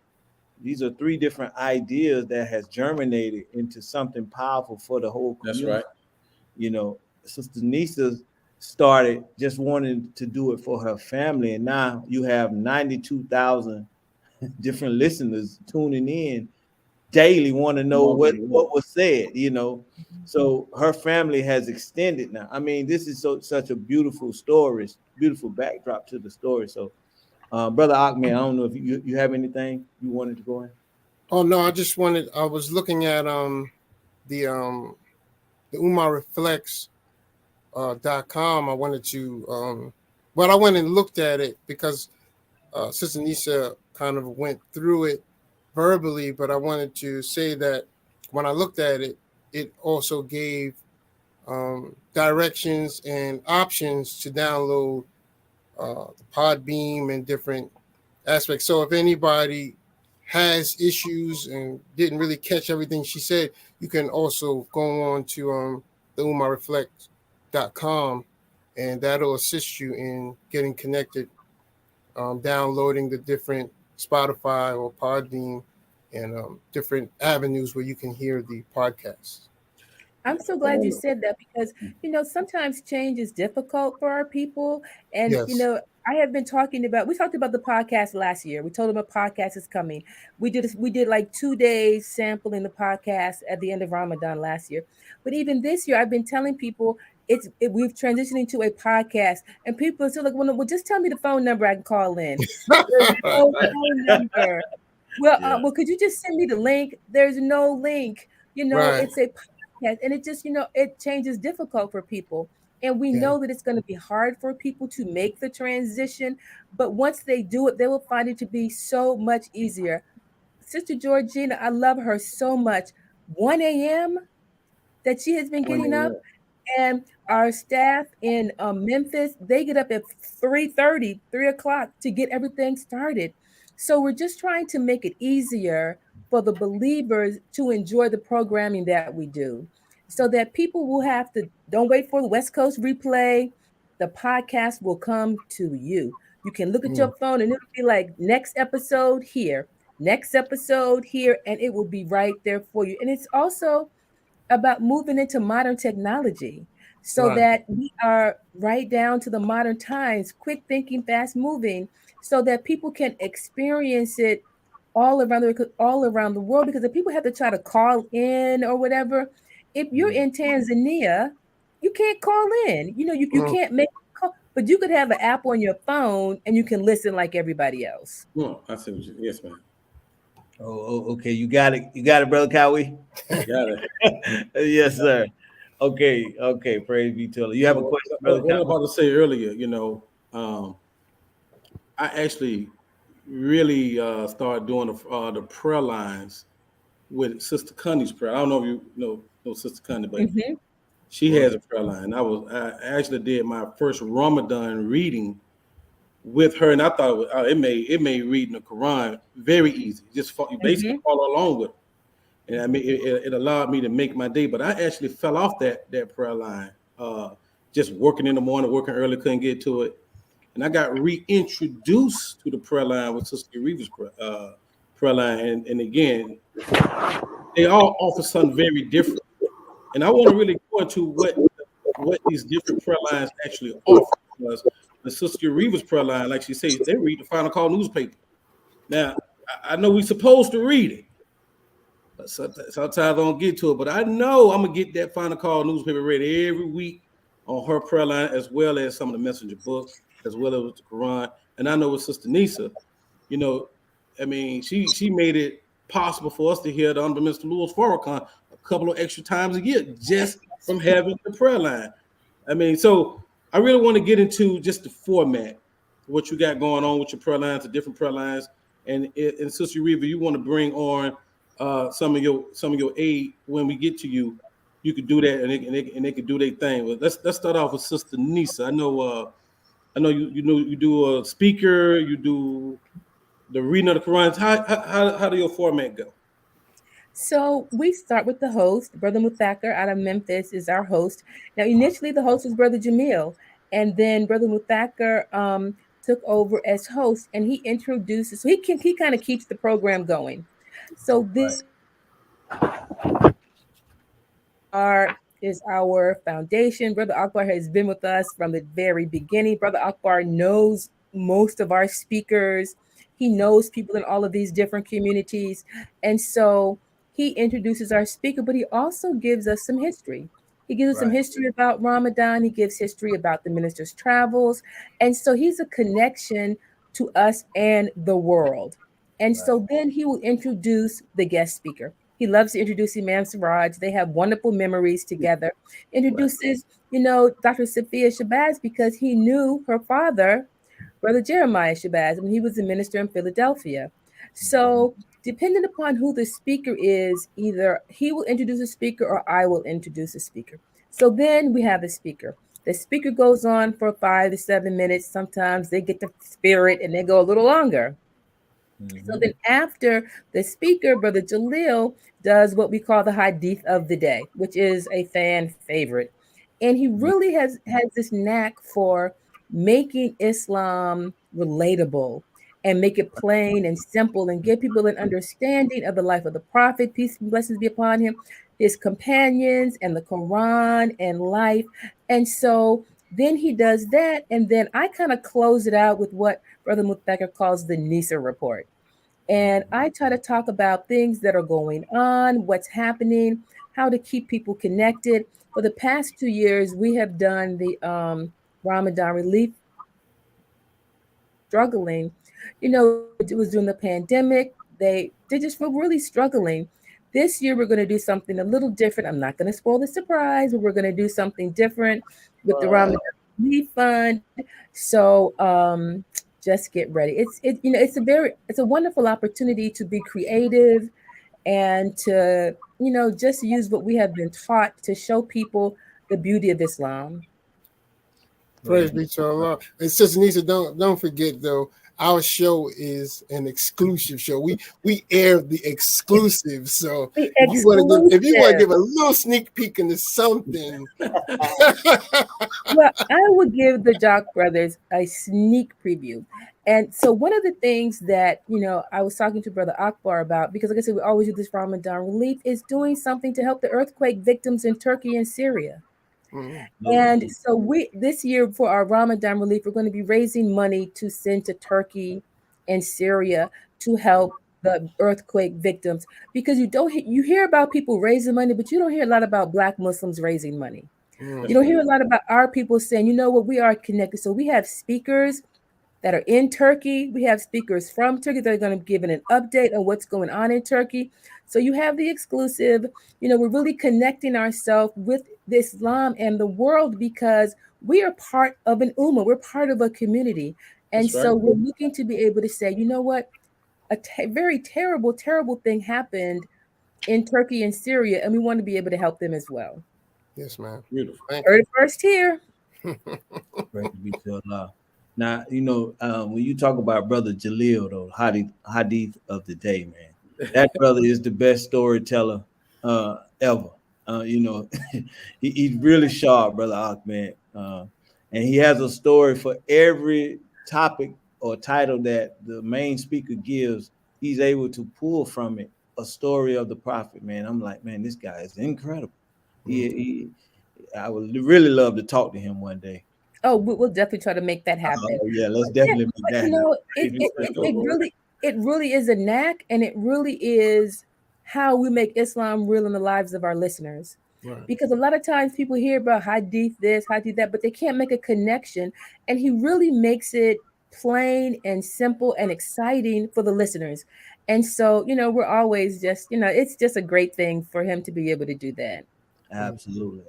Speaker 1: these are 3 different ideas that has germinated into something powerful for the whole community. That's right. Sister Nisa started just wanting to do it for her family, and now you have 92,000 different listeners tuning in daily, want to know what was said, So her family has extended now. I mean, this is such a beautiful story, beautiful backdrop to the story. So, Brother Ahmed, I don't know if you have anything you wanted to go in.
Speaker 2: Oh no, I was looking at the Ummah Reflects .com. I wanted to I went and looked at it because Sister Nisa kind of went through it verbally, but I wanted to say that when I looked at it, it also gave directions and options to download the Podbeam and different aspects. So if anybody has issues and didn't really catch everything she said, you can also go on to the ummareflect.com, and that'll assist you in getting connected, downloading the different Spotify or Podbean and different avenues where you can hear the podcast.
Speaker 4: I'm so glad you said that because, sometimes change is difficult for our people. And,
Speaker 2: Yes.
Speaker 4: I have been we talked about the podcast last year. We told them a podcast is coming. We did like 2 days sampling the podcast at the end of Ramadan last year. But even this year, I've been telling people we've transitioning to a podcast, and people are still like, well, just tell me the phone number I can call in. There's no phone number. Well,
Speaker 1: Yeah.
Speaker 4: could you just send me the link? There's no link.
Speaker 2: Right.
Speaker 4: It's a podcast, and it just, it changes difficult for people. And we
Speaker 2: Yeah.
Speaker 4: know that it's going to be hard for people to make the transition, but once they do it, they will find it to be so much easier. Sister Georgina, I love her so much. 1 a.m. that she has been
Speaker 3: One
Speaker 4: getting up,
Speaker 3: a.m.
Speaker 4: and our staff in Memphis, they get up at 3:30, 3 o'clock to get everything started. So we're just trying to make it easier for the believers to enjoy the programming that we do, so that people will have to don't wait for the West Coast replay. The podcast will come to you. You can look at your
Speaker 2: Mm.
Speaker 4: phone and it'll be like next episode here, next episode here, and it will be right there for you. And it's also about moving into modern technology so
Speaker 2: Right.
Speaker 4: that we are right down to the modern times, quick thinking, fast moving, so that people can experience it all around the world. Because if people have to try to call in or whatever, if you're in Tanzania, you can't call in. You
Speaker 2: Mm.
Speaker 4: can't make a call, but you could have an app on your phone and you can listen like everybody else.
Speaker 3: No, I see what you. Yes, man.
Speaker 1: Okay. You got it. You got it, brother Cowie.
Speaker 3: Got it.
Speaker 1: Yes, sir. Okay. Praise be to Allah. You have a question, brother
Speaker 3: What I was
Speaker 1: Cowie?
Speaker 3: about to say earlier, I actually really started doing the prayer lines with Sister Connie's prayer. I don't know if you know Sister Connie, but
Speaker 4: Hmm.
Speaker 3: she has a prayer line. I actually did my first Ramadan reading with her, and I thought it made reading the Quran very easy. You basically
Speaker 4: Hmm.
Speaker 3: follow along with it. And I mean, it allowed me to make my day. But I actually fell off that prayer line, just working in the morning, working early, couldn't get to it, and I got reintroduced to the prayer line with Sister Reeves' prayer line, and again, they all offer something very different. And I want to really go into what these different prayer lines actually offer, because the Sister Reeves' prayer line, like she says, they read the Final Call newspaper. Now, I know we're supposed to read it. But sometimes I don't get to it, but I know I'm gonna get that Final Call newspaper read every week on her prayer line, as well as some of the messenger books, as well as the Quran. And I know with Sister Nisa, you know, I mean, she made it possible for us to hear the Honorable Mr. Louis Farrakhan a couple of extra times a year just from having the prayer line. I mean, so I really want to get into just the format, what you got going on with your prayer lines, the different prayer lines, and Sister Reva, you want to bring on some of your aid when we get to you. You could do that, and they could do their thing. But let's start off with Sister Nisa. I know you do a speaker, you do the reading of the Quran. How do your format go?
Speaker 4: So we start with the host. Brother Muthacker out of Memphis is our host. Now, initially, the host was Brother Jamil, and then Brother Muthacker took over as host, and he introduces. So he kind of keeps the program going. So this is our foundation. Brother Akbar has been with us from the very beginning. Brother Akbar knows most of our speakers. He knows people in all of these different communities. And so he introduces our speaker, but he also gives us some history. He gives us some
Speaker 1: Right.
Speaker 4: history about Ramadan. He gives history about the minister's travels. And so he's a connection to us and the world. And
Speaker 1: Right.
Speaker 4: so then he will introduce the guest speaker. He loves to introduce Imam Siraj. They have wonderful memories together.
Speaker 1: Right.
Speaker 4: Introduces, Dr. Sophia Shabazz because he knew her father, Brother Jeremiah Shabazz, when he was a minister in Philadelphia.
Speaker 1: Mhm.
Speaker 4: So, depending upon who the speaker is, either he will introduce a speaker or I will introduce a speaker. So then we have the speaker. The speaker goes on for 5 to 7 minutes. Sometimes they get the spirit and they go a little longer. So
Speaker 1: Mhm.
Speaker 4: then after the speaker, Brother Jalil does what we call the hadith of the day, which is a fan favorite. And he really has this knack for making Islam relatable and make it plain and simple and give people an understanding of the life of the Prophet, peace and blessings be upon him, his companions and the Quran and life. And so then he does that. And then I kind of close it out with what Brother Muthakar calls the Nisa report. And I try to talk about things that are going on, what's happening, how to keep people connected. For the past 2 years, we have done the Ramadan relief struggling. It was during the pandemic. They just were really struggling. This year we're going to do something a little different. I'm not going to spoil the surprise, but we're going to do something different with the Ramadan Relief Fund. So just get ready. It's a wonderful opportunity to be creative and to just use what we have been taught to show people the beauty of Islam.
Speaker 2: Praise be to Allah. And Sister Nisa, don't forget though, our show is an exclusive show. We air the exclusive. So if you want to give a little sneak peek into something.
Speaker 4: Well, I would give the Jock Brothers a sneak preview. And so one of the things that, I was talking to Brother Akbar about, because like I said, we always do this Ramadan relief, is doing something to help the earthquake victims in Turkey and Syria. And so this year for our Ramadan relief, we're going to be raising money to send to Turkey and Syria to help the earthquake victims, because you hear about people raising money, but you don't hear a lot about Black Muslims raising money. You don't hear a lot about our people saying, we are connected. So we have speakers that are in Turkey. We have speakers from Turkey that are going to be giving an update on what's going on in Turkey. So you have the exclusive. We're really connecting ourselves with Islam and the world because we are part of an ummah. We're part of a community. And so we're looking to be able to say, you know what? A very terrible, terrible thing happened in Turkey and Syria, and we want to be able to help them as well.
Speaker 2: Yes, ma'am.
Speaker 3: Beautiful.
Speaker 4: Heard it first here.
Speaker 1: Praise be to Allah. Now, when you talk about Brother Jalil, though, hadith of the day, man, that brother is the best storyteller ever. He's really sharp, Brother Ahmed. And he has a story for every topic or title that the main speaker gives. He's able to pull from it a story of the Prophet, man. I'm like, man, this guy is incredible. I would really love to talk to him one day.
Speaker 4: Oh, we'll definitely try to make that happen.
Speaker 1: Oh, yeah, let's definitely make that happen.
Speaker 4: It really is a knack, and it really is how we make Islam real in the lives of our listeners. Right. Because a lot of times people hear about hadith this, hadith that, but they can't make a connection. And he really makes it plain and simple and exciting for the listeners. And so, we're always just, it's just a great thing for him to be able to do that.
Speaker 1: Absolutely.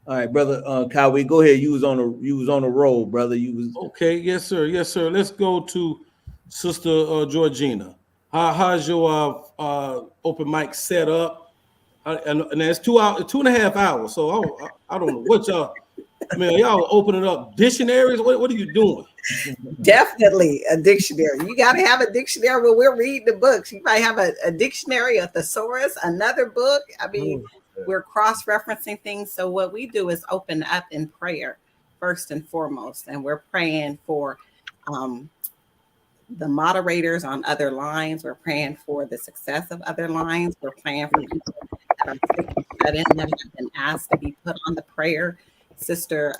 Speaker 1: All right, Brother Kawhi, go ahead. You was on a roll, brother.
Speaker 3: Okay. Yes, sir. Let's go to Sister Georgina. How's your open mic set up? And it's 2.5 hours. So I don't know what y'all. I mean, y'all opening up dictionaries? What are you doing?
Speaker 6: Definitely a dictionary. You got to have a dictionary when we're reading the books. You might have a dictionary, a thesaurus, another book. I mean, we're cross-referencing things. So what we do is open up in prayer first and foremost. And we're praying for the moderators on other lines. We're praying for the success of other lines. We're praying for people that are shut in, that have been asked to be put on the prayer. Sister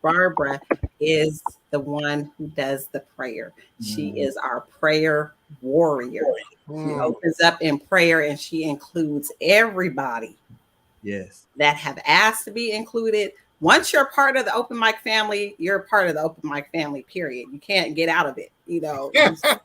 Speaker 6: Barbara is the one who does the prayer. She is our prayer warrior. She opens up in prayer and she includes everybody that have asked to be included. Once you're part of the open mic family, you're part of the open mic family, period. You can't get out of it. We started to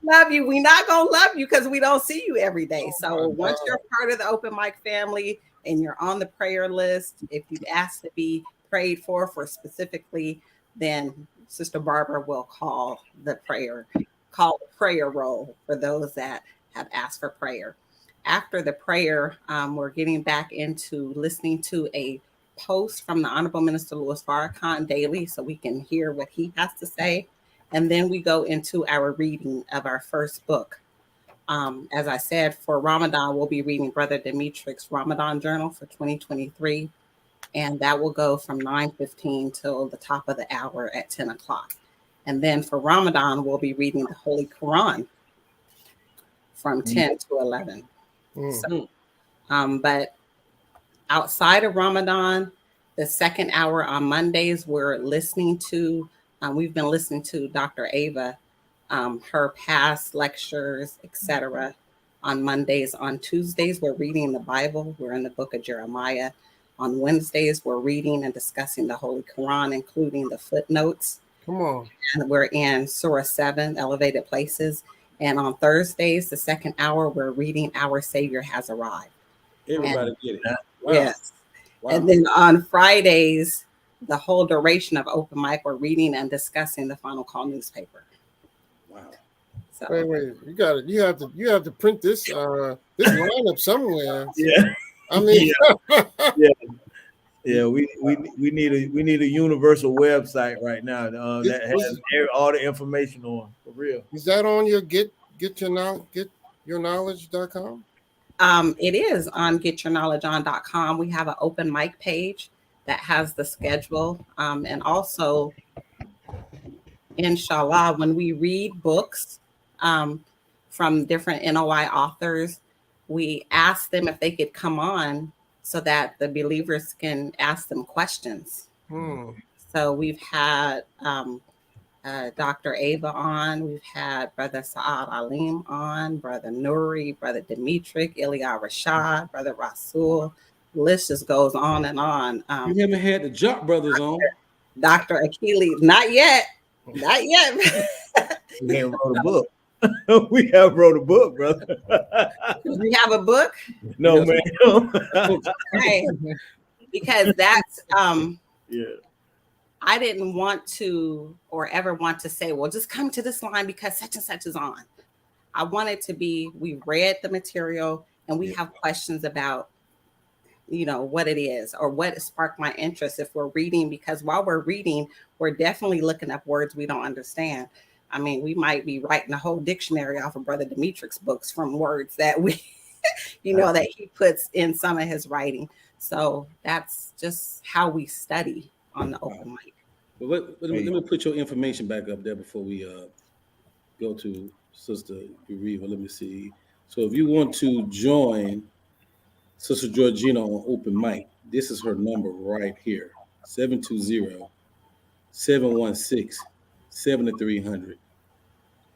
Speaker 6: love you. We're not going to love you because we don't see you every day. So once you're part of the open mic family and you're on the prayer list, if you've asked to be prayed for specifically, then Sister Barbara will call the prayer roll for those that have asked for prayer. After the prayer, we're getting back into listening to a post from the Honorable Minister Louis Farrakhan daily so we can hear what he has to say. And then we go into our reading of our first book. As I said, for Ramadan, we'll be reading Brother Demetric's Ramadan Journal for 2023. And that will go from 9:15 till the top of the hour at 10 o'clock. And then for Ramadan, we'll be reading the Holy Quran. from 10 to 11.
Speaker 2: Mm.
Speaker 6: So, but outside of Ramadan, the second hour on Mondays, we've been listening to Dr. Ava, her past lectures, etc. On Mondays. On Tuesdays, we're reading the Bible. We're in the book of Jeremiah. On Wednesdays, we're reading and discussing the Holy Quran, including the footnotes.
Speaker 2: Come on.
Speaker 6: And we're in Surah 7, Elevated Places. And on Thursdays, the second hour, we're reading Our Savior Has Arrived.
Speaker 3: Everybody get it. Wow.
Speaker 6: Yes.
Speaker 3: Wow.
Speaker 6: And then on Fridays, the whole duration of open mic, we're reading and discussing the Final Call newspaper.
Speaker 3: Wow.
Speaker 6: So,
Speaker 2: Wait. You have to print this lineup somewhere.
Speaker 1: Yeah.
Speaker 2: I mean,
Speaker 1: Yeah, we need a universal website right now that has all the information on, for real.
Speaker 2: is that on your getyourknowledge.com?
Speaker 6: it is on getyourknowledgeon.com. We have an open mic page that has the schedule. And also, inshallah, when we read books from different NOI authors, we ask them if they could come on so that the believers can ask them questions. So we've had Dr. Ava on, we've had Brother Saad Alim on, Brother Nuri, Brother Dimitri, Ilya Rashad, Brother Rasul. The list just goes on and on.
Speaker 3: You haven't had the Jock Brothers on.
Speaker 6: Dr. Achilles, not yet. Not yet.
Speaker 1: We haven't wrote a book. We have wrote a book, brother.
Speaker 6: We have a book?
Speaker 1: No, man.
Speaker 6: Okay. Because that's
Speaker 1: Yeah.
Speaker 6: I didn't want to or ever want to say, well, just come to this line because such and such is on. I wanted to be, we read the material and we have questions about, what it is or what sparked my interest if we're reading, because while we're reading, we're definitely looking up words we don't understand. I mean, we might be writing a whole dictionary off of Brother Dimitri's books from words that we, that he puts in some of his writing. So that's just how we study on the open mic.
Speaker 3: Well, let me put your information back up there before we go to Sister Uriva. Let me see. So if you want to join Sister Georgina on open mic, this is her number right here, 720-716-7300.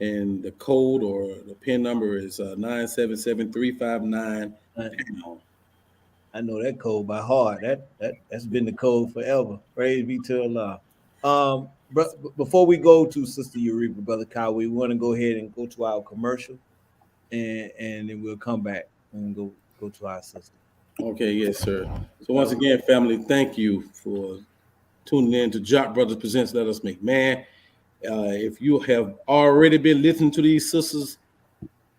Speaker 3: And the code or the PIN number is 977-359.
Speaker 1: I know that code by heart. That's been the code forever. Praise be to Allah. Before we go to Sister Uriva, Brother Kyle, we want to go ahead and go to our commercial, and then we'll come back and go to our sister.
Speaker 3: Okay, yes, sir. So once again, family, thank you for tuning in to Jock Brothers Presents Let Us Make Man. If you have already been listening to these sisters,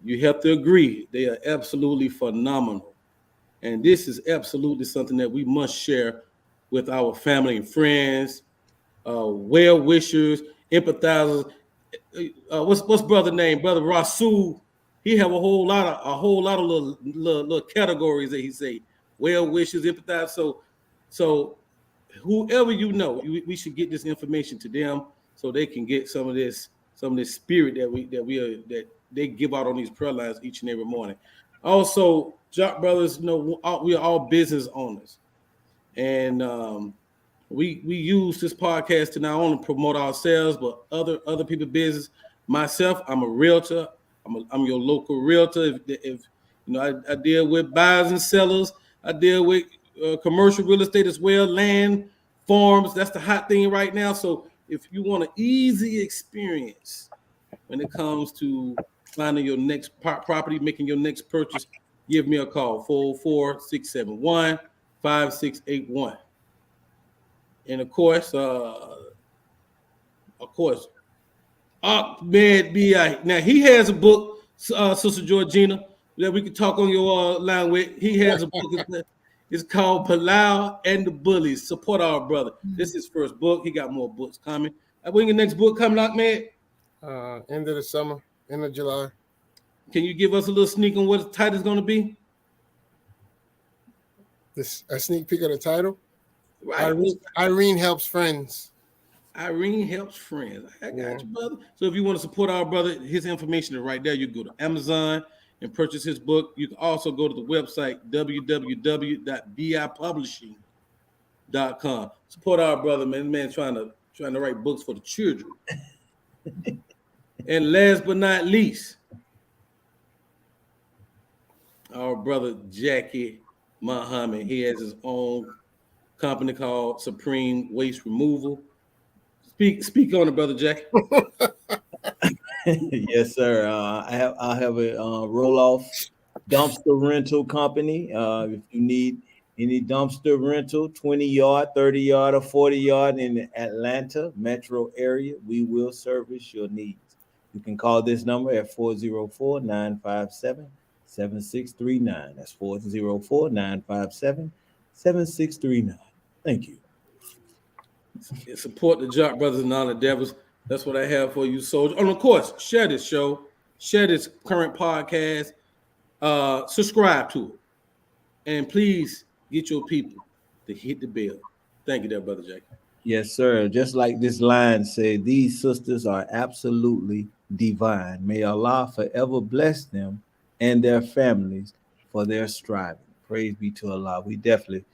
Speaker 3: you have to agree they are absolutely phenomenal. And this is absolutely something that we must share with our family and friends, well-wishers, empathizers. What's brother name? Brother Rasul. He have a whole lot of little categories that he say. Well-wishers, empathizers. So whoever we should get this information to them so they can get some of this spirit that they give out on these prayer lines each and every morning. Also, Jock Brothers, we are all business owners, and we use this podcast to not only promote ourselves but other people's business. Myself, I'm a realtor. I'm your local realtor. If I deal with buyers and sellers. I deal with commercial real estate as well, land, farms. That's the hot thing right now. So if you want an easy experience when it comes to finding your next property, making your next purchase, give me a call, 404-671-5681. And of course, Ahmed B.I. Now, he has a book, Sister Georgina, that we can talk on your line with. He has a book. It's called Palau and the Bullies. Support our brother. This is his first book. He got more books coming. When your next book coming out, man?
Speaker 2: End of the summer, end of July.
Speaker 3: Can you give us a little sneak on what the title's going to be?
Speaker 2: A sneak peek of the title?
Speaker 3: Right.
Speaker 2: Irene Helps Friends.
Speaker 3: Irene Helps Friends. I got you, brother. So if you want to support our brother, his information is right there. You go to Amazon. and purchase his book. You can also go to the website www.bipublishing.com. Support our brother, man. Man trying to write books for the children. And last but not least, our brother Jackie Muhammad. He has his own company called Supreme Waste Removal. Speak on it, brother Jackie.
Speaker 1: Yes, sir. I have a roll off dumpster rental company. If you need any dumpster rental, 20-yard, 30-yard, or 40-yard in the Atlanta metro area, we will service your needs. You can call this number at 404-957-7639. That's 404-957-7639. Thank you.
Speaker 3: Support the Jock Brothers and all the devils. That's what I have for you, soldier. And of course, share this show, share this current podcast, subscribe to it, and please get your people to hit the bell. Thank you, there, brother Jackie.
Speaker 1: Yes, sir. Just like this line said, these sisters are absolutely divine. May Allah forever bless them and their families for their striving. Praise be to Allah. We definitely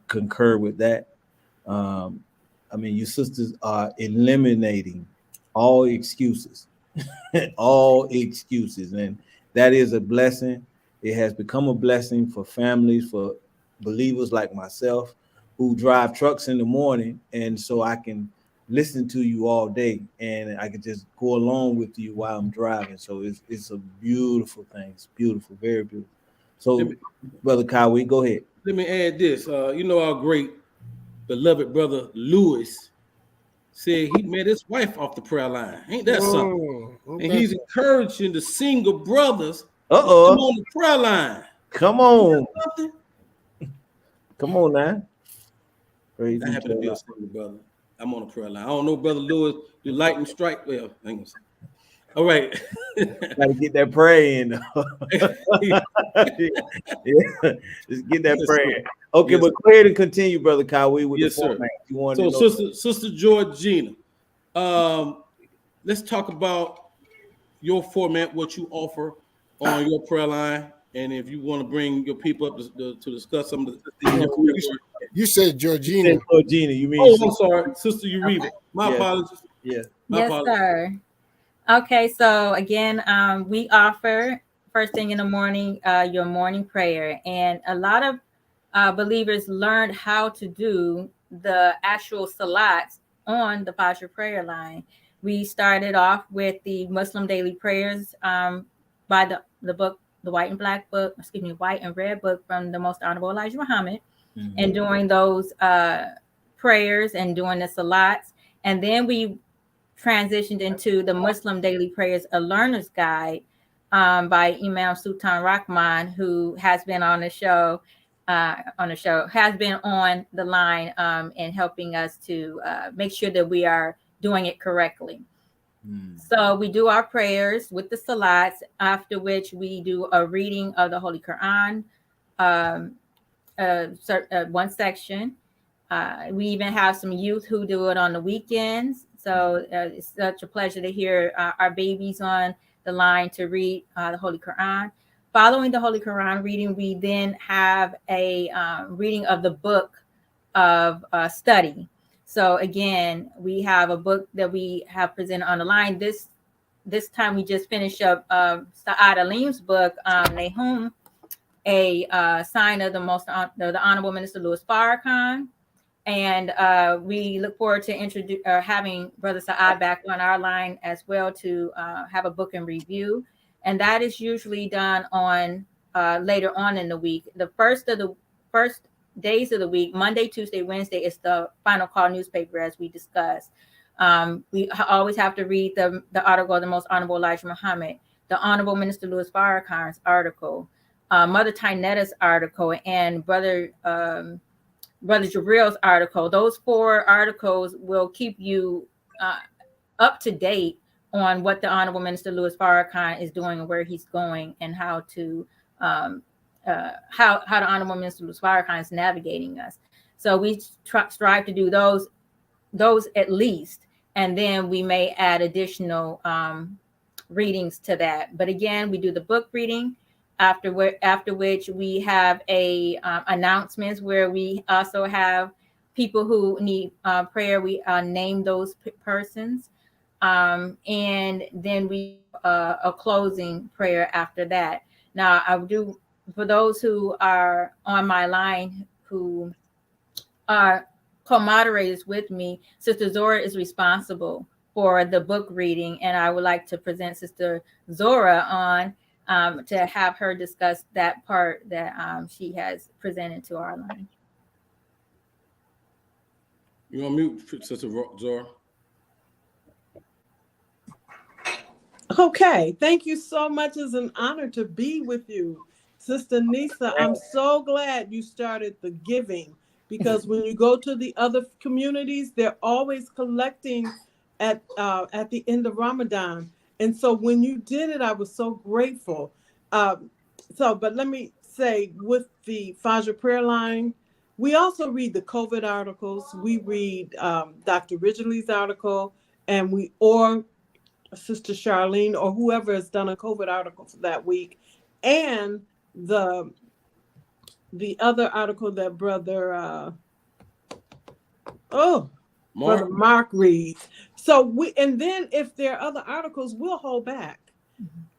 Speaker 1: concur with that. I mean, you sisters are eliminating all excuses, all excuses, and that is a blessing. It has become a blessing for families, for believers like myself who drive trucks in the morning, and so I can listen to you all day, and I can just go along with you while I'm driving. So it's a beautiful thing. It's beautiful, very beautiful. So, Brother Kyle, go ahead.
Speaker 3: Let me add this. You know, our great beloved brother Lewis said he met his wife off the prayer line. Ain't that something? And he's encouraging the single brothers to come on the prayer line.
Speaker 1: Come on. Come on now.
Speaker 3: I happen to be a single brother. I'm on a prayer line. I don't know, Brother Lewis, do lightning strike? Well, all right.
Speaker 1: Gotta get that prayer in. Yeah. Just get that prayer. Okay, but go ahead and continue, Brother Kyle. With the format. You want
Speaker 3: Sister Georgina, let's talk about your format, what you offer on your prayer line, and if you want to bring your people up to discuss some of the.
Speaker 2: You said Georgina.
Speaker 1: Georgina, you mean?
Speaker 3: Oh, I'm sorry, Sister Uribe. My apologies.
Speaker 5: Yes, sir. Okay, so again, we offer first thing in the morning your morning prayer, and a lot of believers learned how to do the actual salats on the Fajr prayer line. We started off with the Muslim daily prayers by the book, the white and red book from the Most Honorable Elijah Muhammad, and doing those prayers and doing the salats. And then we transitioned into the Muslim daily prayers, a learner's guide by Imam Sultan Rahman, who has been on the show, has been on the line and helping us to make sure that we are doing it correctly. So we do our prayers with the salats, after which we do a reading of the Holy Quran, one section. We even have some youth who do it on the weekends. So it's such a pleasure to hear our babies on the line to read the Holy Quran. Following the Holy Quran reading, we then have a reading of the book of study. So again, we have a book that we have presented on the line. This time we just finished up Sa'ad Alim's book, Nahum, a sign of the Honorable Minister Louis Farrakhan. And we look forward to having Brother Sa'ad back on our line as well to have a book and review. And that is usually done on later on in the week. The first days of the week, Monday, Tuesday, Wednesday, is the Final Call newspaper, as we discussed. We always have to read the article of the Most Honorable Elijah Muhammad, the Honorable Minister Louis Farrakhan's article, Mother Tynetta's article, and Brother Jabril's article. Those 4 articles will keep you up to date on what the Honorable Minister Louis Farrakhan is doing and where he's going, and how to how the Honorable Minister Louis Farrakhan is navigating us. So we strive to do those at least, and then we may add additional readings to that. But again, we do the book reading, after which we have a announcements where we also have people who need prayer. We name those persons, and then we a closing prayer after that. Now, I do, for those who are on my line who are co-moderators with me, Sister Zora is responsible for the book reading, and I would like to present Sister Zora on to have her discuss that part that she has presented to our line.
Speaker 3: You on mute, Sister Zora?
Speaker 7: Okay, thank you so much. It's an honor to be with you, Sister Nisa. I'm so glad you started the giving, because when you go to the other communities, they're always collecting at the end of Ramadan. And so when you did it, I was so grateful. But let me say, with the Fajr prayer line, we also read the COVID articles. We read Dr. Ridgely's article, and or Sister Charlene or whoever has done a COVID article for that week, and the other article that Brother Mark reads. So and then if there are other articles, we'll hold back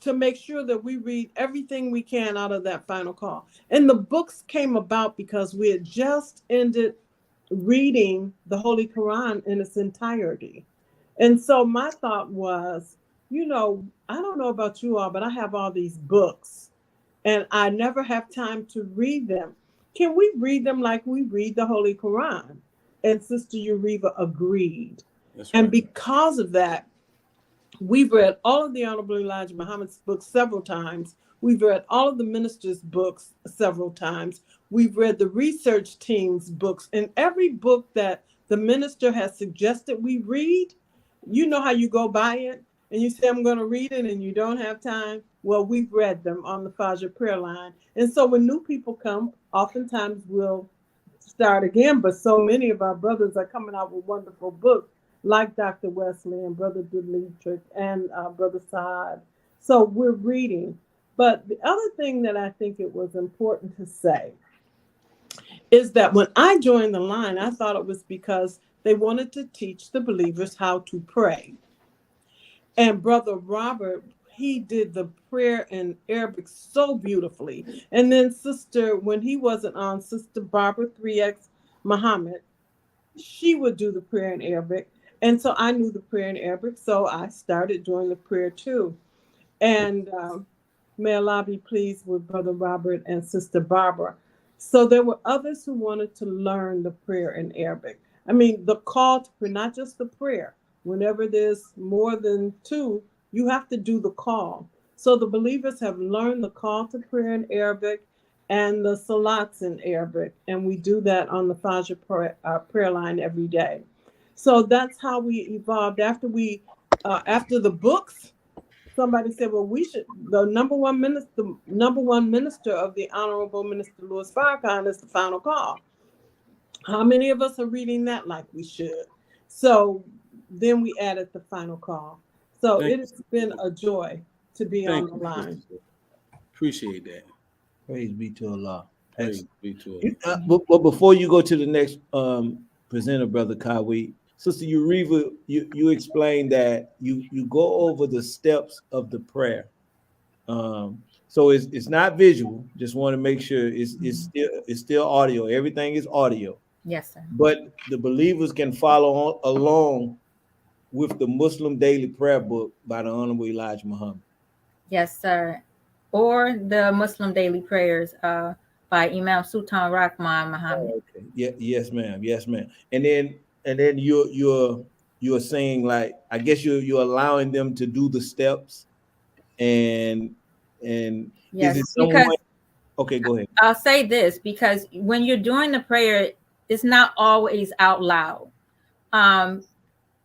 Speaker 7: to make sure that we read everything we can out of that final call. And the books came about because we had just ended reading the Holy Quran in its entirety. And so my thought was, I don't know about you all, but I have all these books and I never have time to read them. Can we read them like we read the Holy Quran? And Sister Uriva agreed. That's right. And because of that, we've read all of the Honorable Elijah Muhammad's books several times. We've read all of the ministers' books several times. We've read the research team's books, and every book that the minister has suggested we read, you know how you go by it and you say, I'm going to read it, and you don't have time. Well, we've read them on the Fajr prayer line. And so when new people come, oftentimes we'll start again, but so many of our brothers are coming out with wonderful books, like Dr. Wesley and Brother Dietrich and Brother Saad. So we're reading. But the other thing that I think it was important to say is that when I joined the line, I thought it was because they wanted to teach the believers how to pray. And Brother Robert, he did the prayer in Arabic so beautifully. And then Sister, when he wasn't on, Sister Barbara 3X Muhammad, she would do the prayer in Arabic. And so I knew the prayer in Arabic, so I started doing the prayer too. And may Allah be pleased with Brother Robert and Sister Barbara. So there were others who wanted to learn the prayer in Arabic. I mean, the call to prayer, not just the prayer. Whenever there's more than two, you have to do the call. So the believers have learned the call to prayer in Arabic and the salats in Arabic. And we do that on the Fajr prayer line every day. So that's how we evolved. After the books, somebody said, well, the number one minister of the Honorable Minister Louis Farrakhan is the final call. How many of us are reading that like we should? So then we added the final call. So it has been a joy to be on the line.
Speaker 3: Appreciate that.
Speaker 1: Praise be to Allah.
Speaker 3: Praise be to Allah.
Speaker 1: But before you go to the next presenter, Brother Kawi, Sister Uriva, you explained that you go over the steps of the prayer. So it's not visual. Just want to make sure it's still audio. Everything is audio.
Speaker 5: Yes, sir.
Speaker 1: But the believers can follow along with the Muslim Daily Prayer Book by the Honorable Elijah Muhammad.
Speaker 5: Yes, sir. Or the Muslim Daily Prayers by Imam Sultan Rahman Muhammad.
Speaker 1: Okay. Yes, ma'am. Yes, ma'am. And then you're saying, like, I guess you're allowing them to do the steps and
Speaker 5: yes,
Speaker 1: is it someone? Okay, go ahead.
Speaker 5: I'll say this, because when you're doing the prayer, it's not always out loud.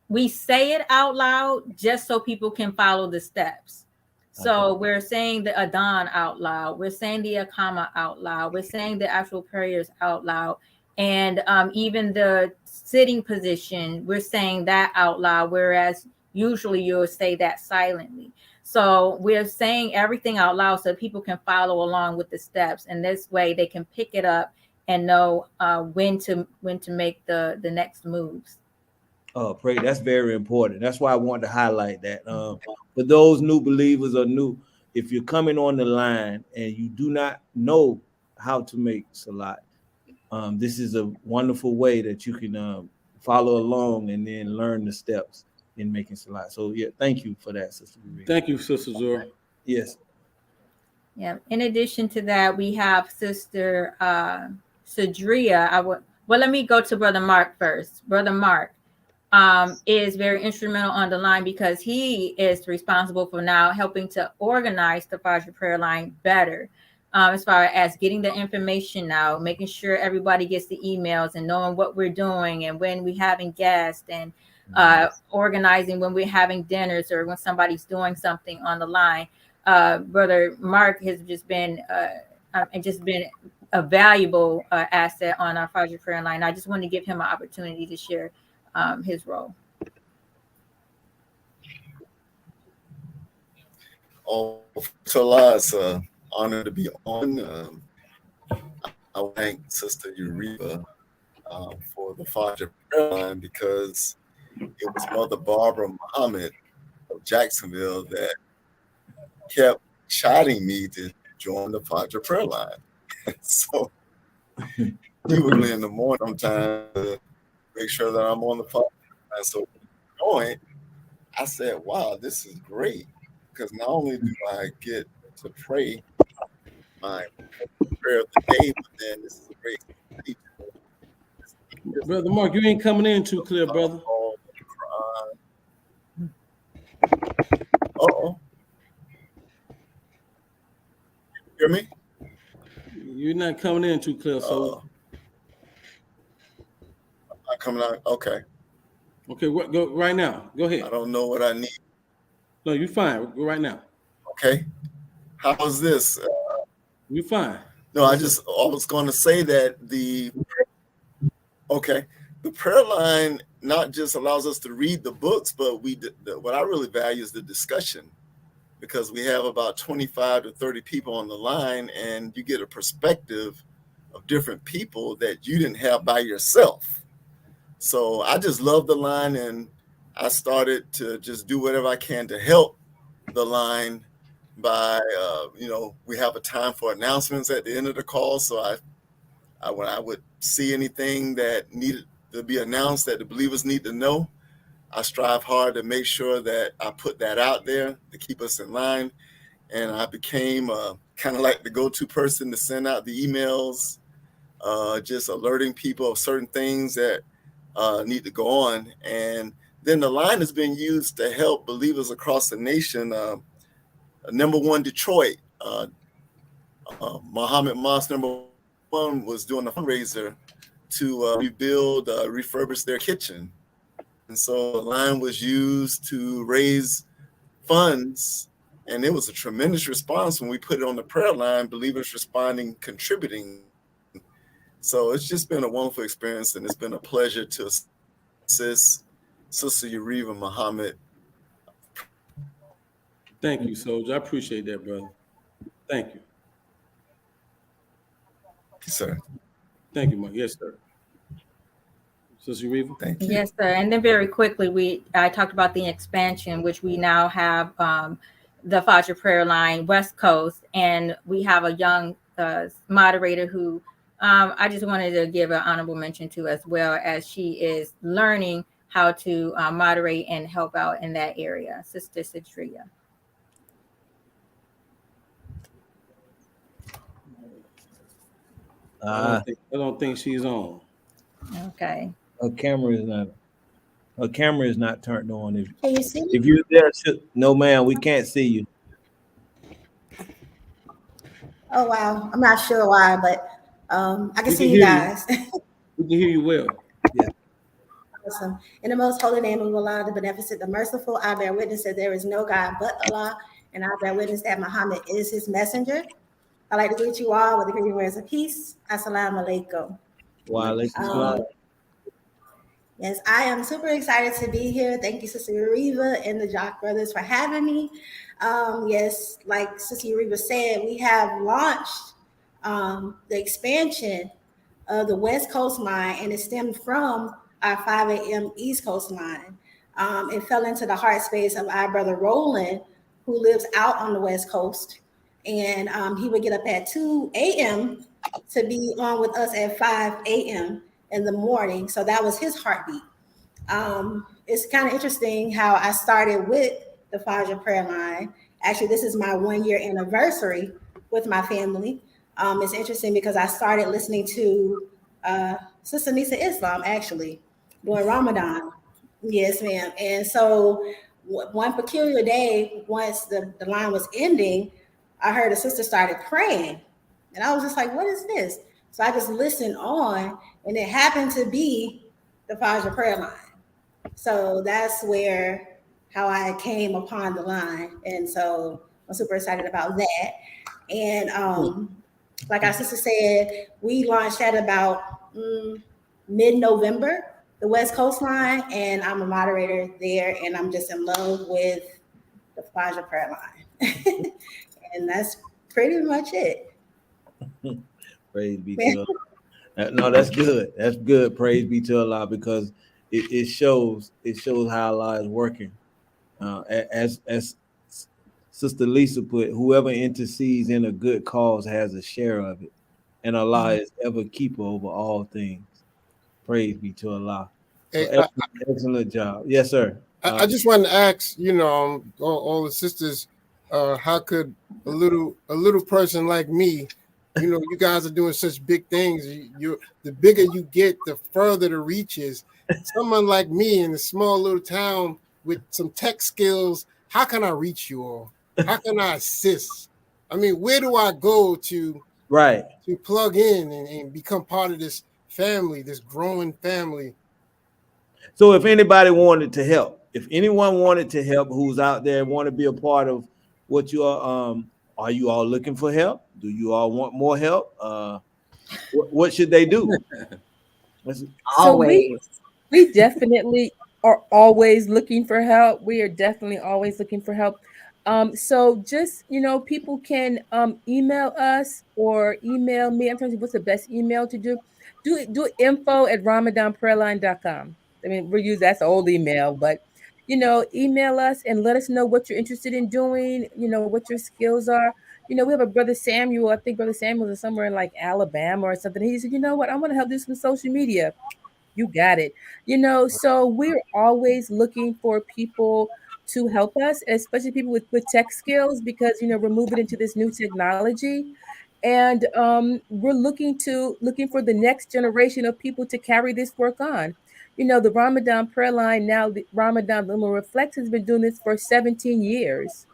Speaker 5: We say it out loud just so people can follow the steps. So we're saying the Adhan out loud. We're saying the Akama out loud. We're saying the actual prayers out loud. And even the sitting position, we're saying that out loud, whereas usually you'll say that silently. So we're saying everything out loud so people can follow along with the steps, and this way they can pick it up and know when to make the next moves.
Speaker 1: Pray. That's very important. That's why I wanted to highlight that. For those new believers or new, if you're coming on the line and you do not know how to make salat, this is a wonderful way that you can follow along and then learn the steps in making salat. So yeah, thank you for that, Sister Marie.
Speaker 3: Thank you, Sister Zora.
Speaker 1: Yes.
Speaker 5: Yeah. In addition to that, we have Sister Sadria. Well, let me go to Brother Mark first. Brother Mark is very instrumental on the line because he is responsible for now helping to organize the Fajr prayer line better. As far as getting the information out, making sure everybody gets the emails and knowing what we're doing and when we're having guests, and organizing when we're having dinners or when somebody's doing something on the line. Brother Mark has just been a valuable asset on our Fajr prayer line. I just want to give him an opportunity to share his role.
Speaker 8: Oh, Salah, it's an honor to be on. I thank Sister Uriba for the Fajr prayer line because it was Mother Barbara Muhammad of Jacksonville that kept chiding me to join the Fajr prayer line. So usually in the morning time to make sure that I'm on the Fajr line. So going, I said, wow, this is great. Because not only do I get to pray my prayer of the day, but then this is a great teaching.
Speaker 3: Brother Mark, you ain't coming in too clear, brother.
Speaker 8: Uh-oh. Hear me?
Speaker 3: You're not coming in too clear, so.
Speaker 8: I'm not coming out. Okay.
Speaker 3: Okay, go right now. Go ahead.
Speaker 8: I don't know what I need.
Speaker 3: No, you're fine. Go right now.
Speaker 8: Okay. How's this?
Speaker 3: You're fine.
Speaker 8: No, I was going to say that the prayer line not just allows us to read the books, but what I really value is the discussion, because we have about 25 to 30 people on the line, and you get a perspective of different people that you didn't have by yourself. So I just love the line, and I started to just do whatever I can to help the line by, we have a time for announcements at the end of the call. So when I would see anything that needed to be announced that the believers need to know, I strive hard to make sure that I put that out there to keep us in line. And I became kind of like the go-to person to send out the emails, just alerting people of certain things that need to go on. And then the line has been used to help believers across the nation. Number one, Detroit, Muhammad Mosque number one was doing a fundraiser to rebuild, refurbish their kitchen. And so the line was used to raise funds, and it was a tremendous response when we put it on the prayer line, believers responding, contributing. So it's just been a wonderful experience, and it's been a pleasure to assist Sister Uriva Muhammad.
Speaker 3: Thank you, Soldier. I appreciate that, brother. Thank you.
Speaker 8: Yes, sir.
Speaker 3: Thank you, Mark. Yes, sir. Sister Uriva?
Speaker 8: Thank you.
Speaker 5: Yes, sir. And then very quickly, I talked about the expansion, which we now have the Fajr prayer line West Coast, and we have a young moderator who I just wanted to give an honorable mention to, as well, as she is learning how to moderate and help out in that area, Sister Citria.
Speaker 3: I don't think she's on.
Speaker 5: Okay.
Speaker 1: Her camera is not turned on.
Speaker 9: Can you see me?
Speaker 1: If you're there, no, ma'am, we can't see you.
Speaker 9: Oh wow, I'm not sure why, but I can see you
Speaker 3: hear
Speaker 9: guys.
Speaker 3: We can hear you well.
Speaker 1: Yeah.
Speaker 9: Awesome. In the most holy name of Allah, the beneficent, the merciful, I bear witness that there is no God but Allah, and I bear witness that Muhammad is his messenger. I'd like to greet you all with the greeting words of peace. Assalamu alaikum.
Speaker 1: Wa alaikum salam.
Speaker 9: Yes, I am super excited to be here. Thank you, Sister Uriva and the Jock Brothers for having me. Yes, like Sister Uriva said, we have launched the expansion of the West Coast line, and it stemmed from our 5 a.m. East Coast line. It fell into the heart space of our brother Roland, who lives out on the West Coast. And he would get up at 2 a.m. to be on with us at 5 a.m. in the morning. So that was his heartbeat. It's kind of interesting how I started with the Fajr prayer line. Actually, this is my 1 year anniversary with my family. It's interesting because I started listening to Sister Nisa Islam actually during Ramadan. Yes, ma'am. And so one peculiar day, once the line was ending, I heard a sister started praying. And I was just like, what is this? So I just listened on, and it happened to be the Fajr prayer line. So that's where how I came upon the line. And so I'm super excited about that. And like our sister said, we launched at about mid-November, the West Coast line, and I'm a moderator there, and I'm just in love with the Fajr prayer line. And that's pretty much it.
Speaker 1: Praise be to Allah. No, that's good. That's good. Praise be to Allah, because it shows how Allah is working. As Sister Lisa put, whoever intercedes in a good cause has a share of it, and Allah is ever keeper over all things. Praise be to Allah. So
Speaker 2: Hey,
Speaker 1: excellent job. Yes, sir.
Speaker 2: I just wanted to ask, all the sisters, how could a little person like me, you guys are doing such big things. The bigger you get, the further the reach is. Someone like me in a small little town with some tech skills, how can I reach you all? How can I assist? I mean, where do I go to plug in and become part of this family, this growing family?
Speaker 1: So if anybody wanted to help, if anyone wanted to help who's out there and want to be a part of what you are you all looking for help? Do you all want more help? What should they do?
Speaker 4: So we definitely are always looking for help. We are definitely always looking for help. So just people can email us or email me. I'm trying to see what's the best email to do. Do info@ramadanprayerline.com. I mean, that's the old email, but email us and let us know what you're interested in doing, what your skills are. We have a brother Samuel. I think brother Samuel is somewhere in like Alabama or something. He said, you know what, I want to help do some social media. You got it. So we're always looking for people to help us, especially people with tech skills, because we're moving into this new technology. And we're looking for the next generation of people to carry this work on. The Ramadan prayer line now, the Ramadan the Ummah Reflects has been doing this for 17 years.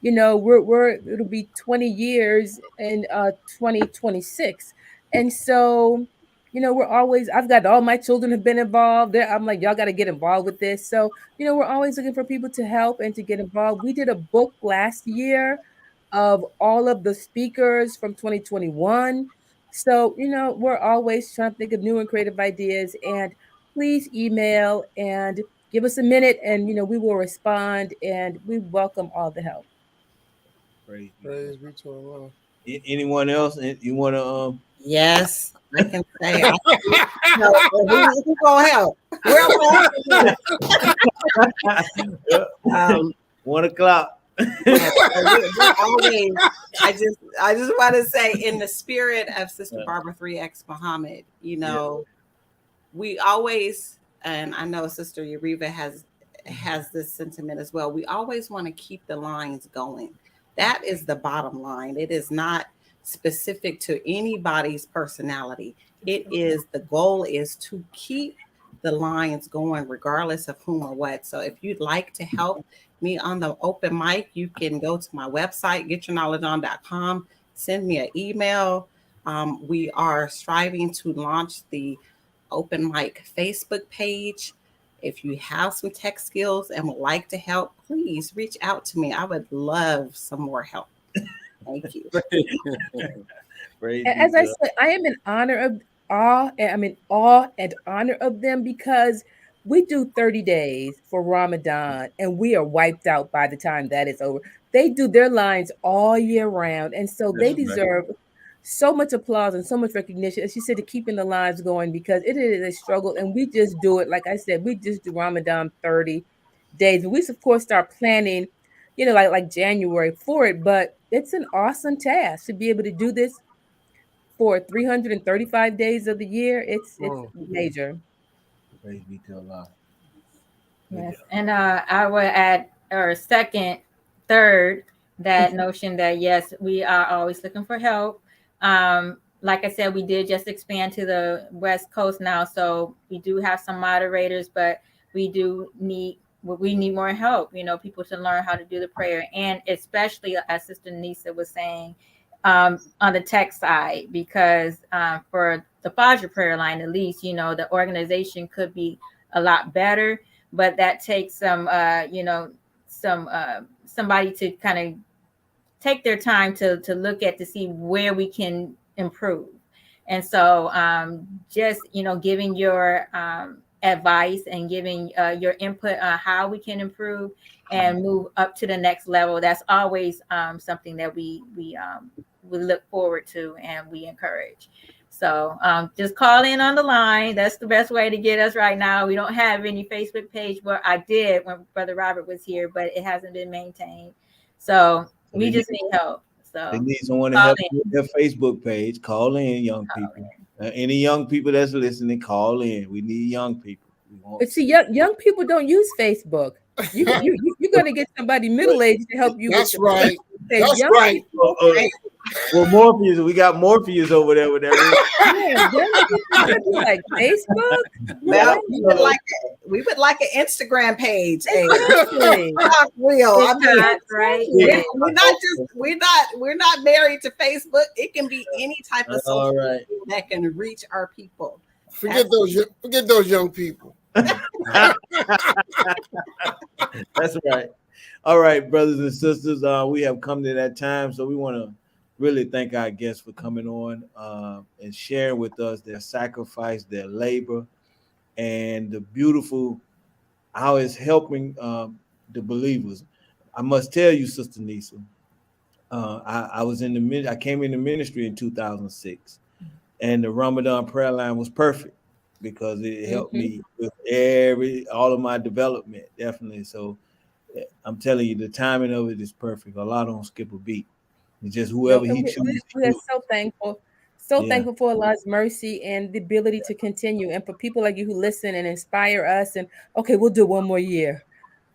Speaker 4: It'll be 20 years in 2026. And so I've got all my children have been involved there. I'm like, y'all got to get involved with this. So we're always looking for people to help and to get involved. We did a book last year of all of the speakers from 2021. So we're always trying to think of new and creative ideas. And please email and give us a minute, and we will respond, and we welcome all the help.
Speaker 2: Praise be to Allah.
Speaker 1: Anyone else? You want to?
Speaker 6: Yes, I can say. Who's gonna help? Where am I?
Speaker 1: 1 o'clock.
Speaker 6: Always, I just want to say, in the spirit of Sister Barbara 3X Muhammad, we always, and I know Sister Uriva has this sentiment as well. We always want to keep the lines going. That is the bottom line. It is not specific to anybody's personality. The goal is to keep the lines going regardless of whom or what. So if you'd like to help me on the open mic, you can go to my website, getyourknowledgeon.com, send me an email. We are striving to launch the open mic Facebook page. If you have some tech skills and would like to help, please reach out to me. I would love some more help. Thank you.
Speaker 4: As I said, I am in awe and honor of them, because We do 30 days for Ramadan and we are wiped out by the time that is over. They do their lines all year round. And so they
Speaker 3: That's right.
Speaker 4: deserve so much applause and so much recognition, as she said, to keeping the lines going, because it is a struggle. And we just do it. Like I said, we just do Ramadan 30 days. And we, of course, start planning, like January for it. But it's an awesome task to be able to do this for 335 days of the year. It's major.
Speaker 1: Praise be to Allah.
Speaker 5: Yes, and I would add or second, third that notion that yes, we are always looking for help. Like I said, we did just expand to the West Coast now, so we do have some moderators, but we need more help. People to learn how to do the prayer, and especially as Sister Nisa was saying, on the tech side, because for the Fajr prayer line, at least the organization could be a lot better. But that takes somebody to kind of take their time to look at to see where we can improve. And so just, giving your advice and giving your input on how we can improve and move up to the next level. That's always something that we look forward to and we encourage. So just call in on the line. That's the best way to get us right now. We don't have any Facebook page. Well, I did when Brother Robert was here, but it hasn't been maintained. So we just need help. So
Speaker 1: they need someone to help with their Facebook page. Call in, young people. Any young people that's listening, call in. We need young people.
Speaker 4: But see, young people don't use Facebook. You're going to get somebody middle-aged to help you.
Speaker 2: That's right. That's
Speaker 4: young
Speaker 2: right.
Speaker 1: Well, Morpheus, we got Morpheus over there with
Speaker 4: that. Yeah, like Facebook.
Speaker 6: Well, we would like an Instagram page. Not real.
Speaker 5: Right.
Speaker 6: Yeah, we're not married to Facebook. It can be any type of social media that can reach our people.
Speaker 2: Forget those young people.
Speaker 1: That's right. All right, brothers and sisters, we have come to that time, so we want to really thank our guests for coming on and sharing with us their sacrifice, their labor, and the beautiful how it's helping the believers. I must tell you, Sister Nisa, I came into ministry in 2006, and the Ramadan prayer line was perfect because it helped me with all of my development, definitely. So I'm telling you, the timing of it is perfect. Allah don't skip a beat. It's just whoever He chooses.
Speaker 4: We are so thankful. Thankful for Allah's mercy and the ability to continue. And for people like you who listen and inspire us. And okay, we'll do it one more year.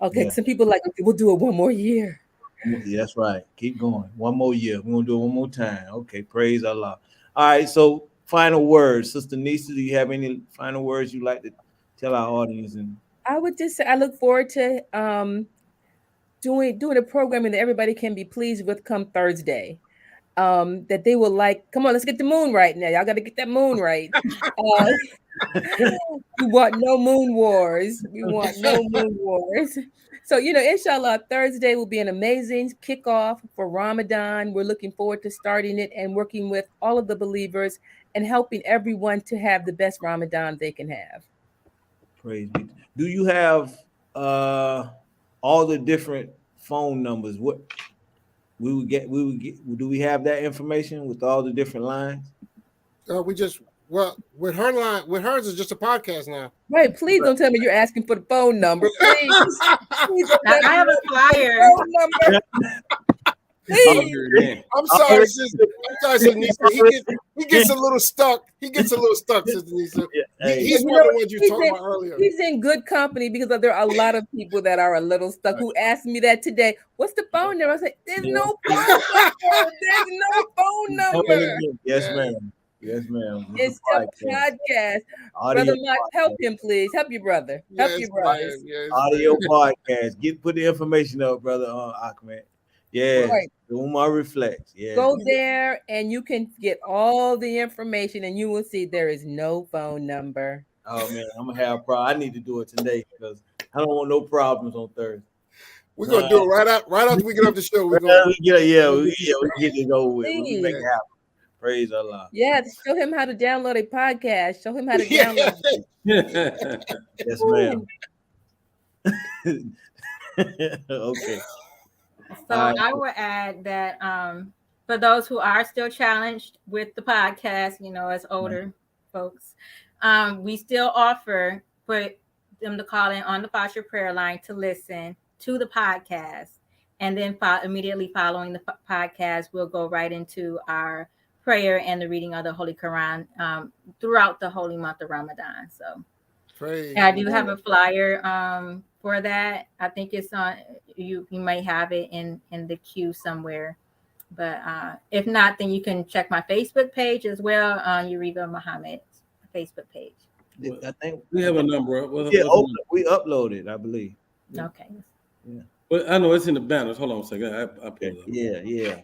Speaker 4: Okay, some people like, okay, we'll do it one more year.
Speaker 1: Yeah, that's right. Keep going. One more year. We're going to do it one more time. Okay, praise Allah. All right, so final words. Sister Nisa, do you have any final words you'd like to tell our audience? And
Speaker 4: I would just say I look forward to doing a programming that everybody can be pleased with come Thursday. That they will like, come on, let's get the moon right now. Y'all got to get that moon right. We want no moon wars. So, inshallah, Thursday will be an amazing kickoff for Ramadan. We're looking forward to starting it and working with all of the believers and helping everyone to have the best Ramadan they can have.
Speaker 1: Praise be. Do you have all the different phone numbers? What we would get? Do we have that information with all the different lines?
Speaker 2: With her line, with hers is just a podcast now.
Speaker 4: Right. Please don't tell me you're asking for the phone number. Please.
Speaker 5: I have a flyer.
Speaker 4: Phone number. Please.
Speaker 2: I'm sorry, Sister Nisa. He gets a little stuck. Sister Nisa. He's one of the ones you talked about earlier.
Speaker 4: He's in good company because there are a lot of people that are a little stuck who asked me that today. What's the phone number? I said, there's no phone number. There's no phone number.
Speaker 1: Yes, ma'am. Yes, ma'am.
Speaker 4: It's a podcast. Brother Mark, help him, please. Help your brother. Help your brother.
Speaker 1: Audio podcast. Put the information up, Brother Ahmed. Yeah, right. The Ummah reflects. Yeah.
Speaker 4: Go there and you can get all the information and you will see there is no phone number.
Speaker 1: Oh man, I'm gonna have a problem. I need to do it today because I don't want no problems on Thursday.
Speaker 2: We're gonna do it right after we get off the show.
Speaker 1: We get it over with. We make it happen. Praise Allah.
Speaker 4: Yeah, show him how to download a podcast. Show him how to download it.
Speaker 1: Yes, ma'am. Okay.
Speaker 5: So
Speaker 1: All right.
Speaker 5: I would add that for those who are still challenged with the podcast, as older folks, we still offer for them to call in on the Fajr prayer line to listen to the podcast. And then immediately following the podcast, we'll go right into our prayer and the reading of the Holy Quran throughout the holy month of Ramadan. So I do have a flyer for that. I think it's on you might have it in the queue somewhere. But if not, then you can check my Facebook page as well on Uriva Muhammad's Facebook page.
Speaker 1: I think
Speaker 3: We have a number.
Speaker 1: We uploaded, I believe.
Speaker 5: Okay.
Speaker 1: Yeah.
Speaker 3: But I know it's in the banners. Hold on a second. I pull it up.
Speaker 1: Yeah.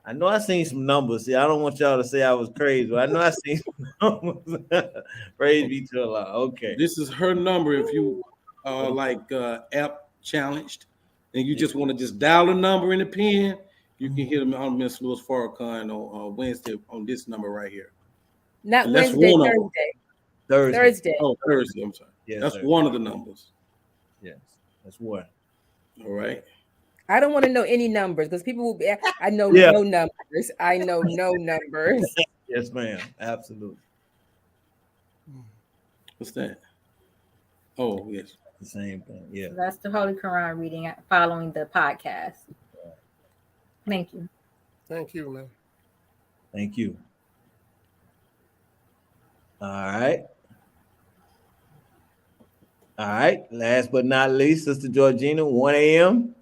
Speaker 1: I know I seen some numbers. See, I don't want y'all to say I was crazy, but I know I seen some numbers. Praise be to Allah. Okay.
Speaker 3: This is her number if you are app challenged and you just want to just dial a number in the pen, you can hit them on Miss Louis Farrakhan on Wednesday on this number right here.
Speaker 4: Not
Speaker 3: And that's
Speaker 4: Wednesday,
Speaker 3: one of them.
Speaker 4: Thursday.
Speaker 3: Oh, Thursday. I'm sorry.
Speaker 1: Yes,
Speaker 3: that's
Speaker 1: Thursday.
Speaker 3: one of the numbers.
Speaker 1: Yes, that's one.
Speaker 3: All right.
Speaker 4: I don't want to know any numbers because people will be. I know
Speaker 1: Yeah.
Speaker 4: no numbers. I know no numbers.
Speaker 1: Yes, ma'am. Absolutely.
Speaker 3: What's that? Oh, yes.
Speaker 1: The same thing. Yeah.
Speaker 5: So that's the Holy Quran reading following the podcast. Thank you.
Speaker 2: Thank you, man.
Speaker 1: Thank you. All right. All right. Last but not least, Sister Georgina, 1 a.m.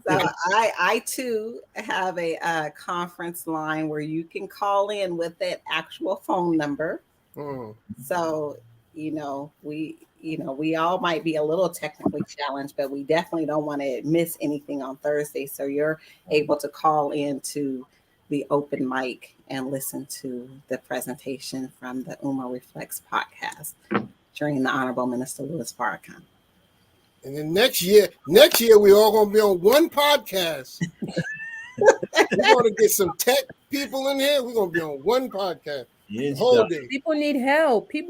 Speaker 6: So I too have a conference line where you can call in with that actual phone number. So we all might be a little technically challenged, but we definitely don't want to miss anything on Thursday. So you're able to call into the open mic and listen to the presentation from the Ummah Reflects podcast during the Honorable Minister Louis Farrakhan.
Speaker 2: And then next year we're all gonna be on one podcast. We're gonna get some tech people in here. We're gonna be on one podcast the whole day.
Speaker 4: People need help. They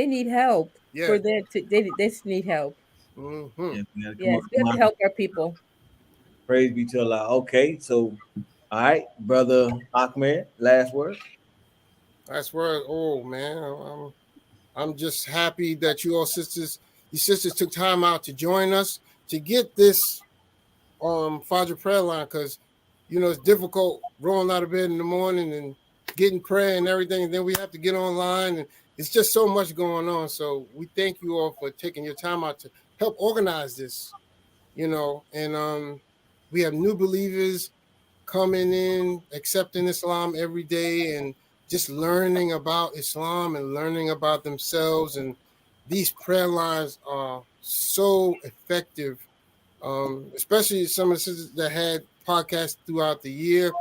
Speaker 4: need help.
Speaker 2: Yeah.
Speaker 4: For that they just need help.
Speaker 2: Mm-hmm.
Speaker 4: Yes, we have to help our people.
Speaker 1: Praise be to Allah. Okay, so all right, Brother Ahmed, last word.
Speaker 2: Last word. Oh man, I'm just happy that you sisters took time out to join us to get this Fajr prayer line, because it's difficult rolling out of bed in the morning and getting prayer and everything, and then we have to get online, and it's just so much going on. So we thank you all for taking your time out to help organize this, and we have new believers coming in, accepting Islam every day, and just learning about Islam and learning about themselves. And these prayer lines are so effective, especially some of the sisters that had podcasts throughout the year,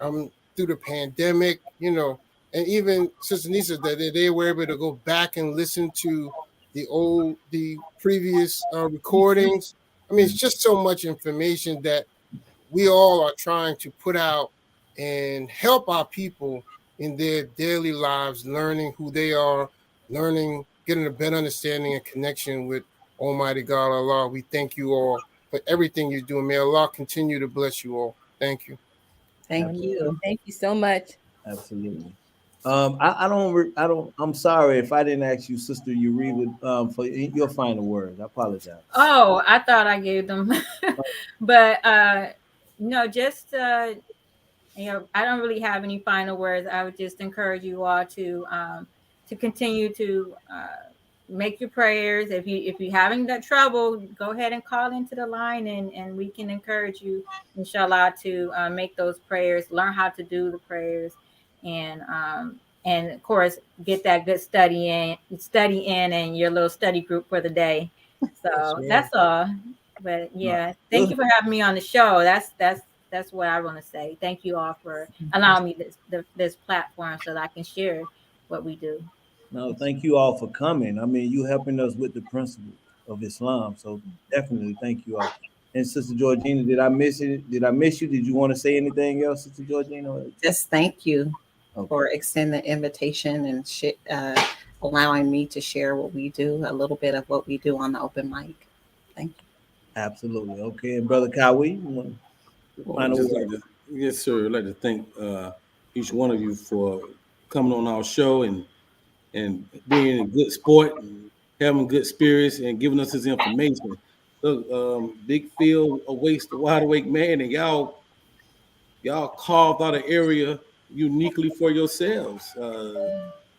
Speaker 2: through the pandemic, and even Sister Nisa, that they were able to go back and listen to the previous recordings. I mean, it's just so much information that we all are trying to put out and help our people in their daily lives, learning who they are, getting a better understanding and connection with Almighty God Allah. We thank you all for everything you're doing. May Allah continue to bless you all. Thank you.
Speaker 6: Thank you.
Speaker 4: Thank you so much.
Speaker 1: Absolutely. I'm sorry if I didn't ask you, Sister Uriva, for your final words. I apologize.
Speaker 5: Oh, I thought I gave them, but just I don't really have any final words. I would just encourage you all to continue to make your prayers. If you're having that trouble, go ahead and call into the line, and we can encourage you, inshallah, to make those prayers, learn how to do the prayers, and of course get that good study in and your little study group for the day. So that's all. But yeah, thank you for having me on the show. That's what I want to say. Thank you all for allowing me this platform so that I can share what we do.
Speaker 1: No, thank you all for coming. I mean, you helping us with the principles of Islam. So definitely thank you all And Sister Georgina, did I miss it? Did I miss you? Did you want to say anything else, Sister Georgina?
Speaker 6: Just thank you
Speaker 1: Okay.
Speaker 6: for extending the invitation and allowing me to share what we do, a little bit of what we do on the open mic. Thank you.
Speaker 1: Absolutely. Okay. And Brother Kawi, you want
Speaker 3: Well, yes, sir. I'd like to thank each one of you for coming on our show and being a good sport and having good spirits and giving us this information. Look, Big Phil, a waste of wide awake man, and y'all carved out an area uniquely for yourselves.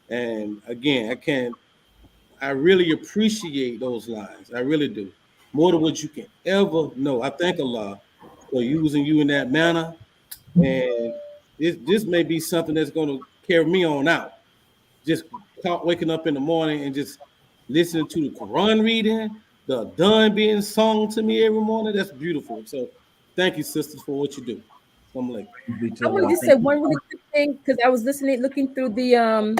Speaker 3: And again, I really appreciate those lines. I really do. More than what you can ever know. I thank Allah for using you in that manner. And this may be something that's going to carry me on out. Just waking up in the morning and just listening to the Quran reading, the done being sung to me every morning. That's beautiful. So thank you, sisters, for what you do. I'm like,
Speaker 4: I want to just say one really quick thing because I was looking through the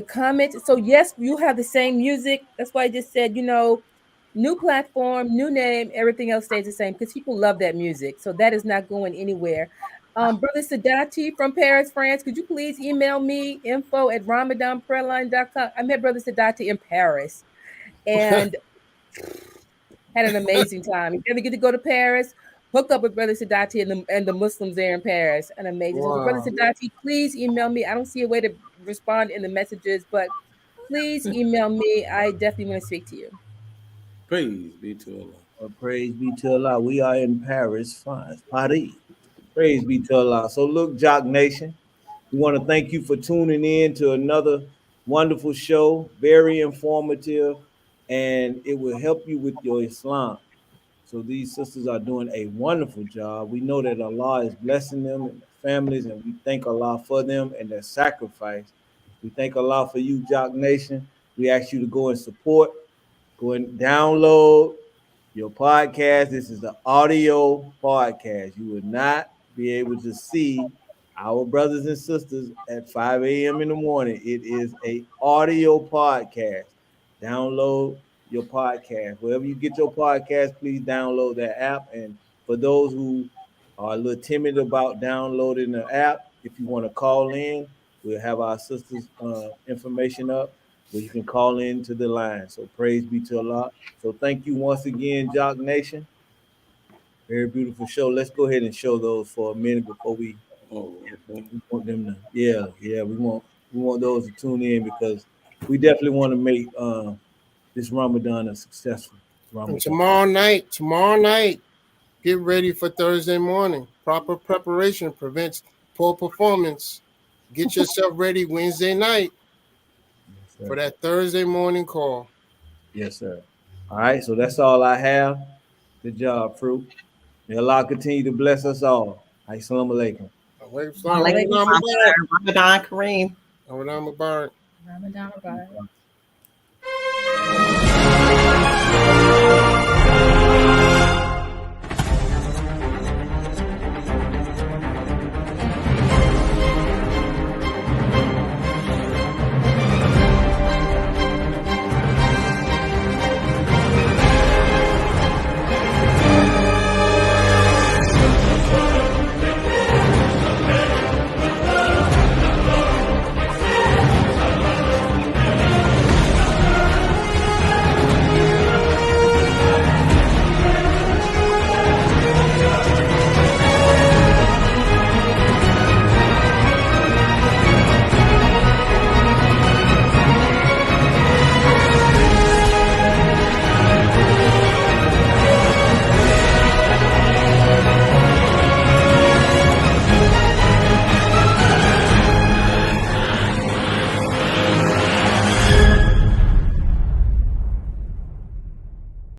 Speaker 4: comments. So yes, you have the same music. That's why I just said, new platform, new name, everything else stays the same because people love that music. So that is not going anywhere. Brother Sadati from Paris, France, could you please email me info@ramadanprayerline.com? I met Brother Sadati in Paris and had an amazing time. If you ever get to go to Paris, hook up with Brother Sadati and the Muslims there in Paris. An amazing.
Speaker 2: Wow.
Speaker 4: So Brother Sadati, please email me. I don't see a way to respond in the messages, but please email me. I definitely want to speak to you.
Speaker 3: praise be to Allah.
Speaker 1: Well, praise be to Allah. We are in Paris, France, Paris. Praise be to Allah. So look, Jock Nation, we want to thank you for tuning in to another wonderful show, very informative, and it will help you with your Islam. So these sisters are doing a wonderful job. We know that Allah is blessing them and their families, and we thank Allah for them and their sacrifice. We thank Allah for you, Jock Nation. We ask you to go and support, go and download your podcast. This is the audio podcast. You will not be able to see our brothers and sisters at 5 a.m. in the morning. It is a audio podcast. Download your podcast. Wherever you get your podcast, please download that app. And for those who are a little timid about downloading the app, if you want to call in, we'll have our sisters' information up where you can call into the line. So praise be to Allah. So thank you once again, Jock Nation. Very beautiful show. Let's go ahead and show those for a minute before we want them to. Yeah, we want those to tune in because we definitely want to make this Ramadan a successful Ramadan.
Speaker 2: And tomorrow night, get ready for Thursday morning. Proper preparation prevents poor performance. Get yourself ready Wednesday night for that Thursday morning call.
Speaker 1: Yes, sir. All right, so that's all I have. Good job, Fruit. May Allah continue to bless us all. Assalamu alaikum.
Speaker 6: Ramadan Kareem.
Speaker 2: Ramadan Mubarak.
Speaker 5: Ramadan Mubarak.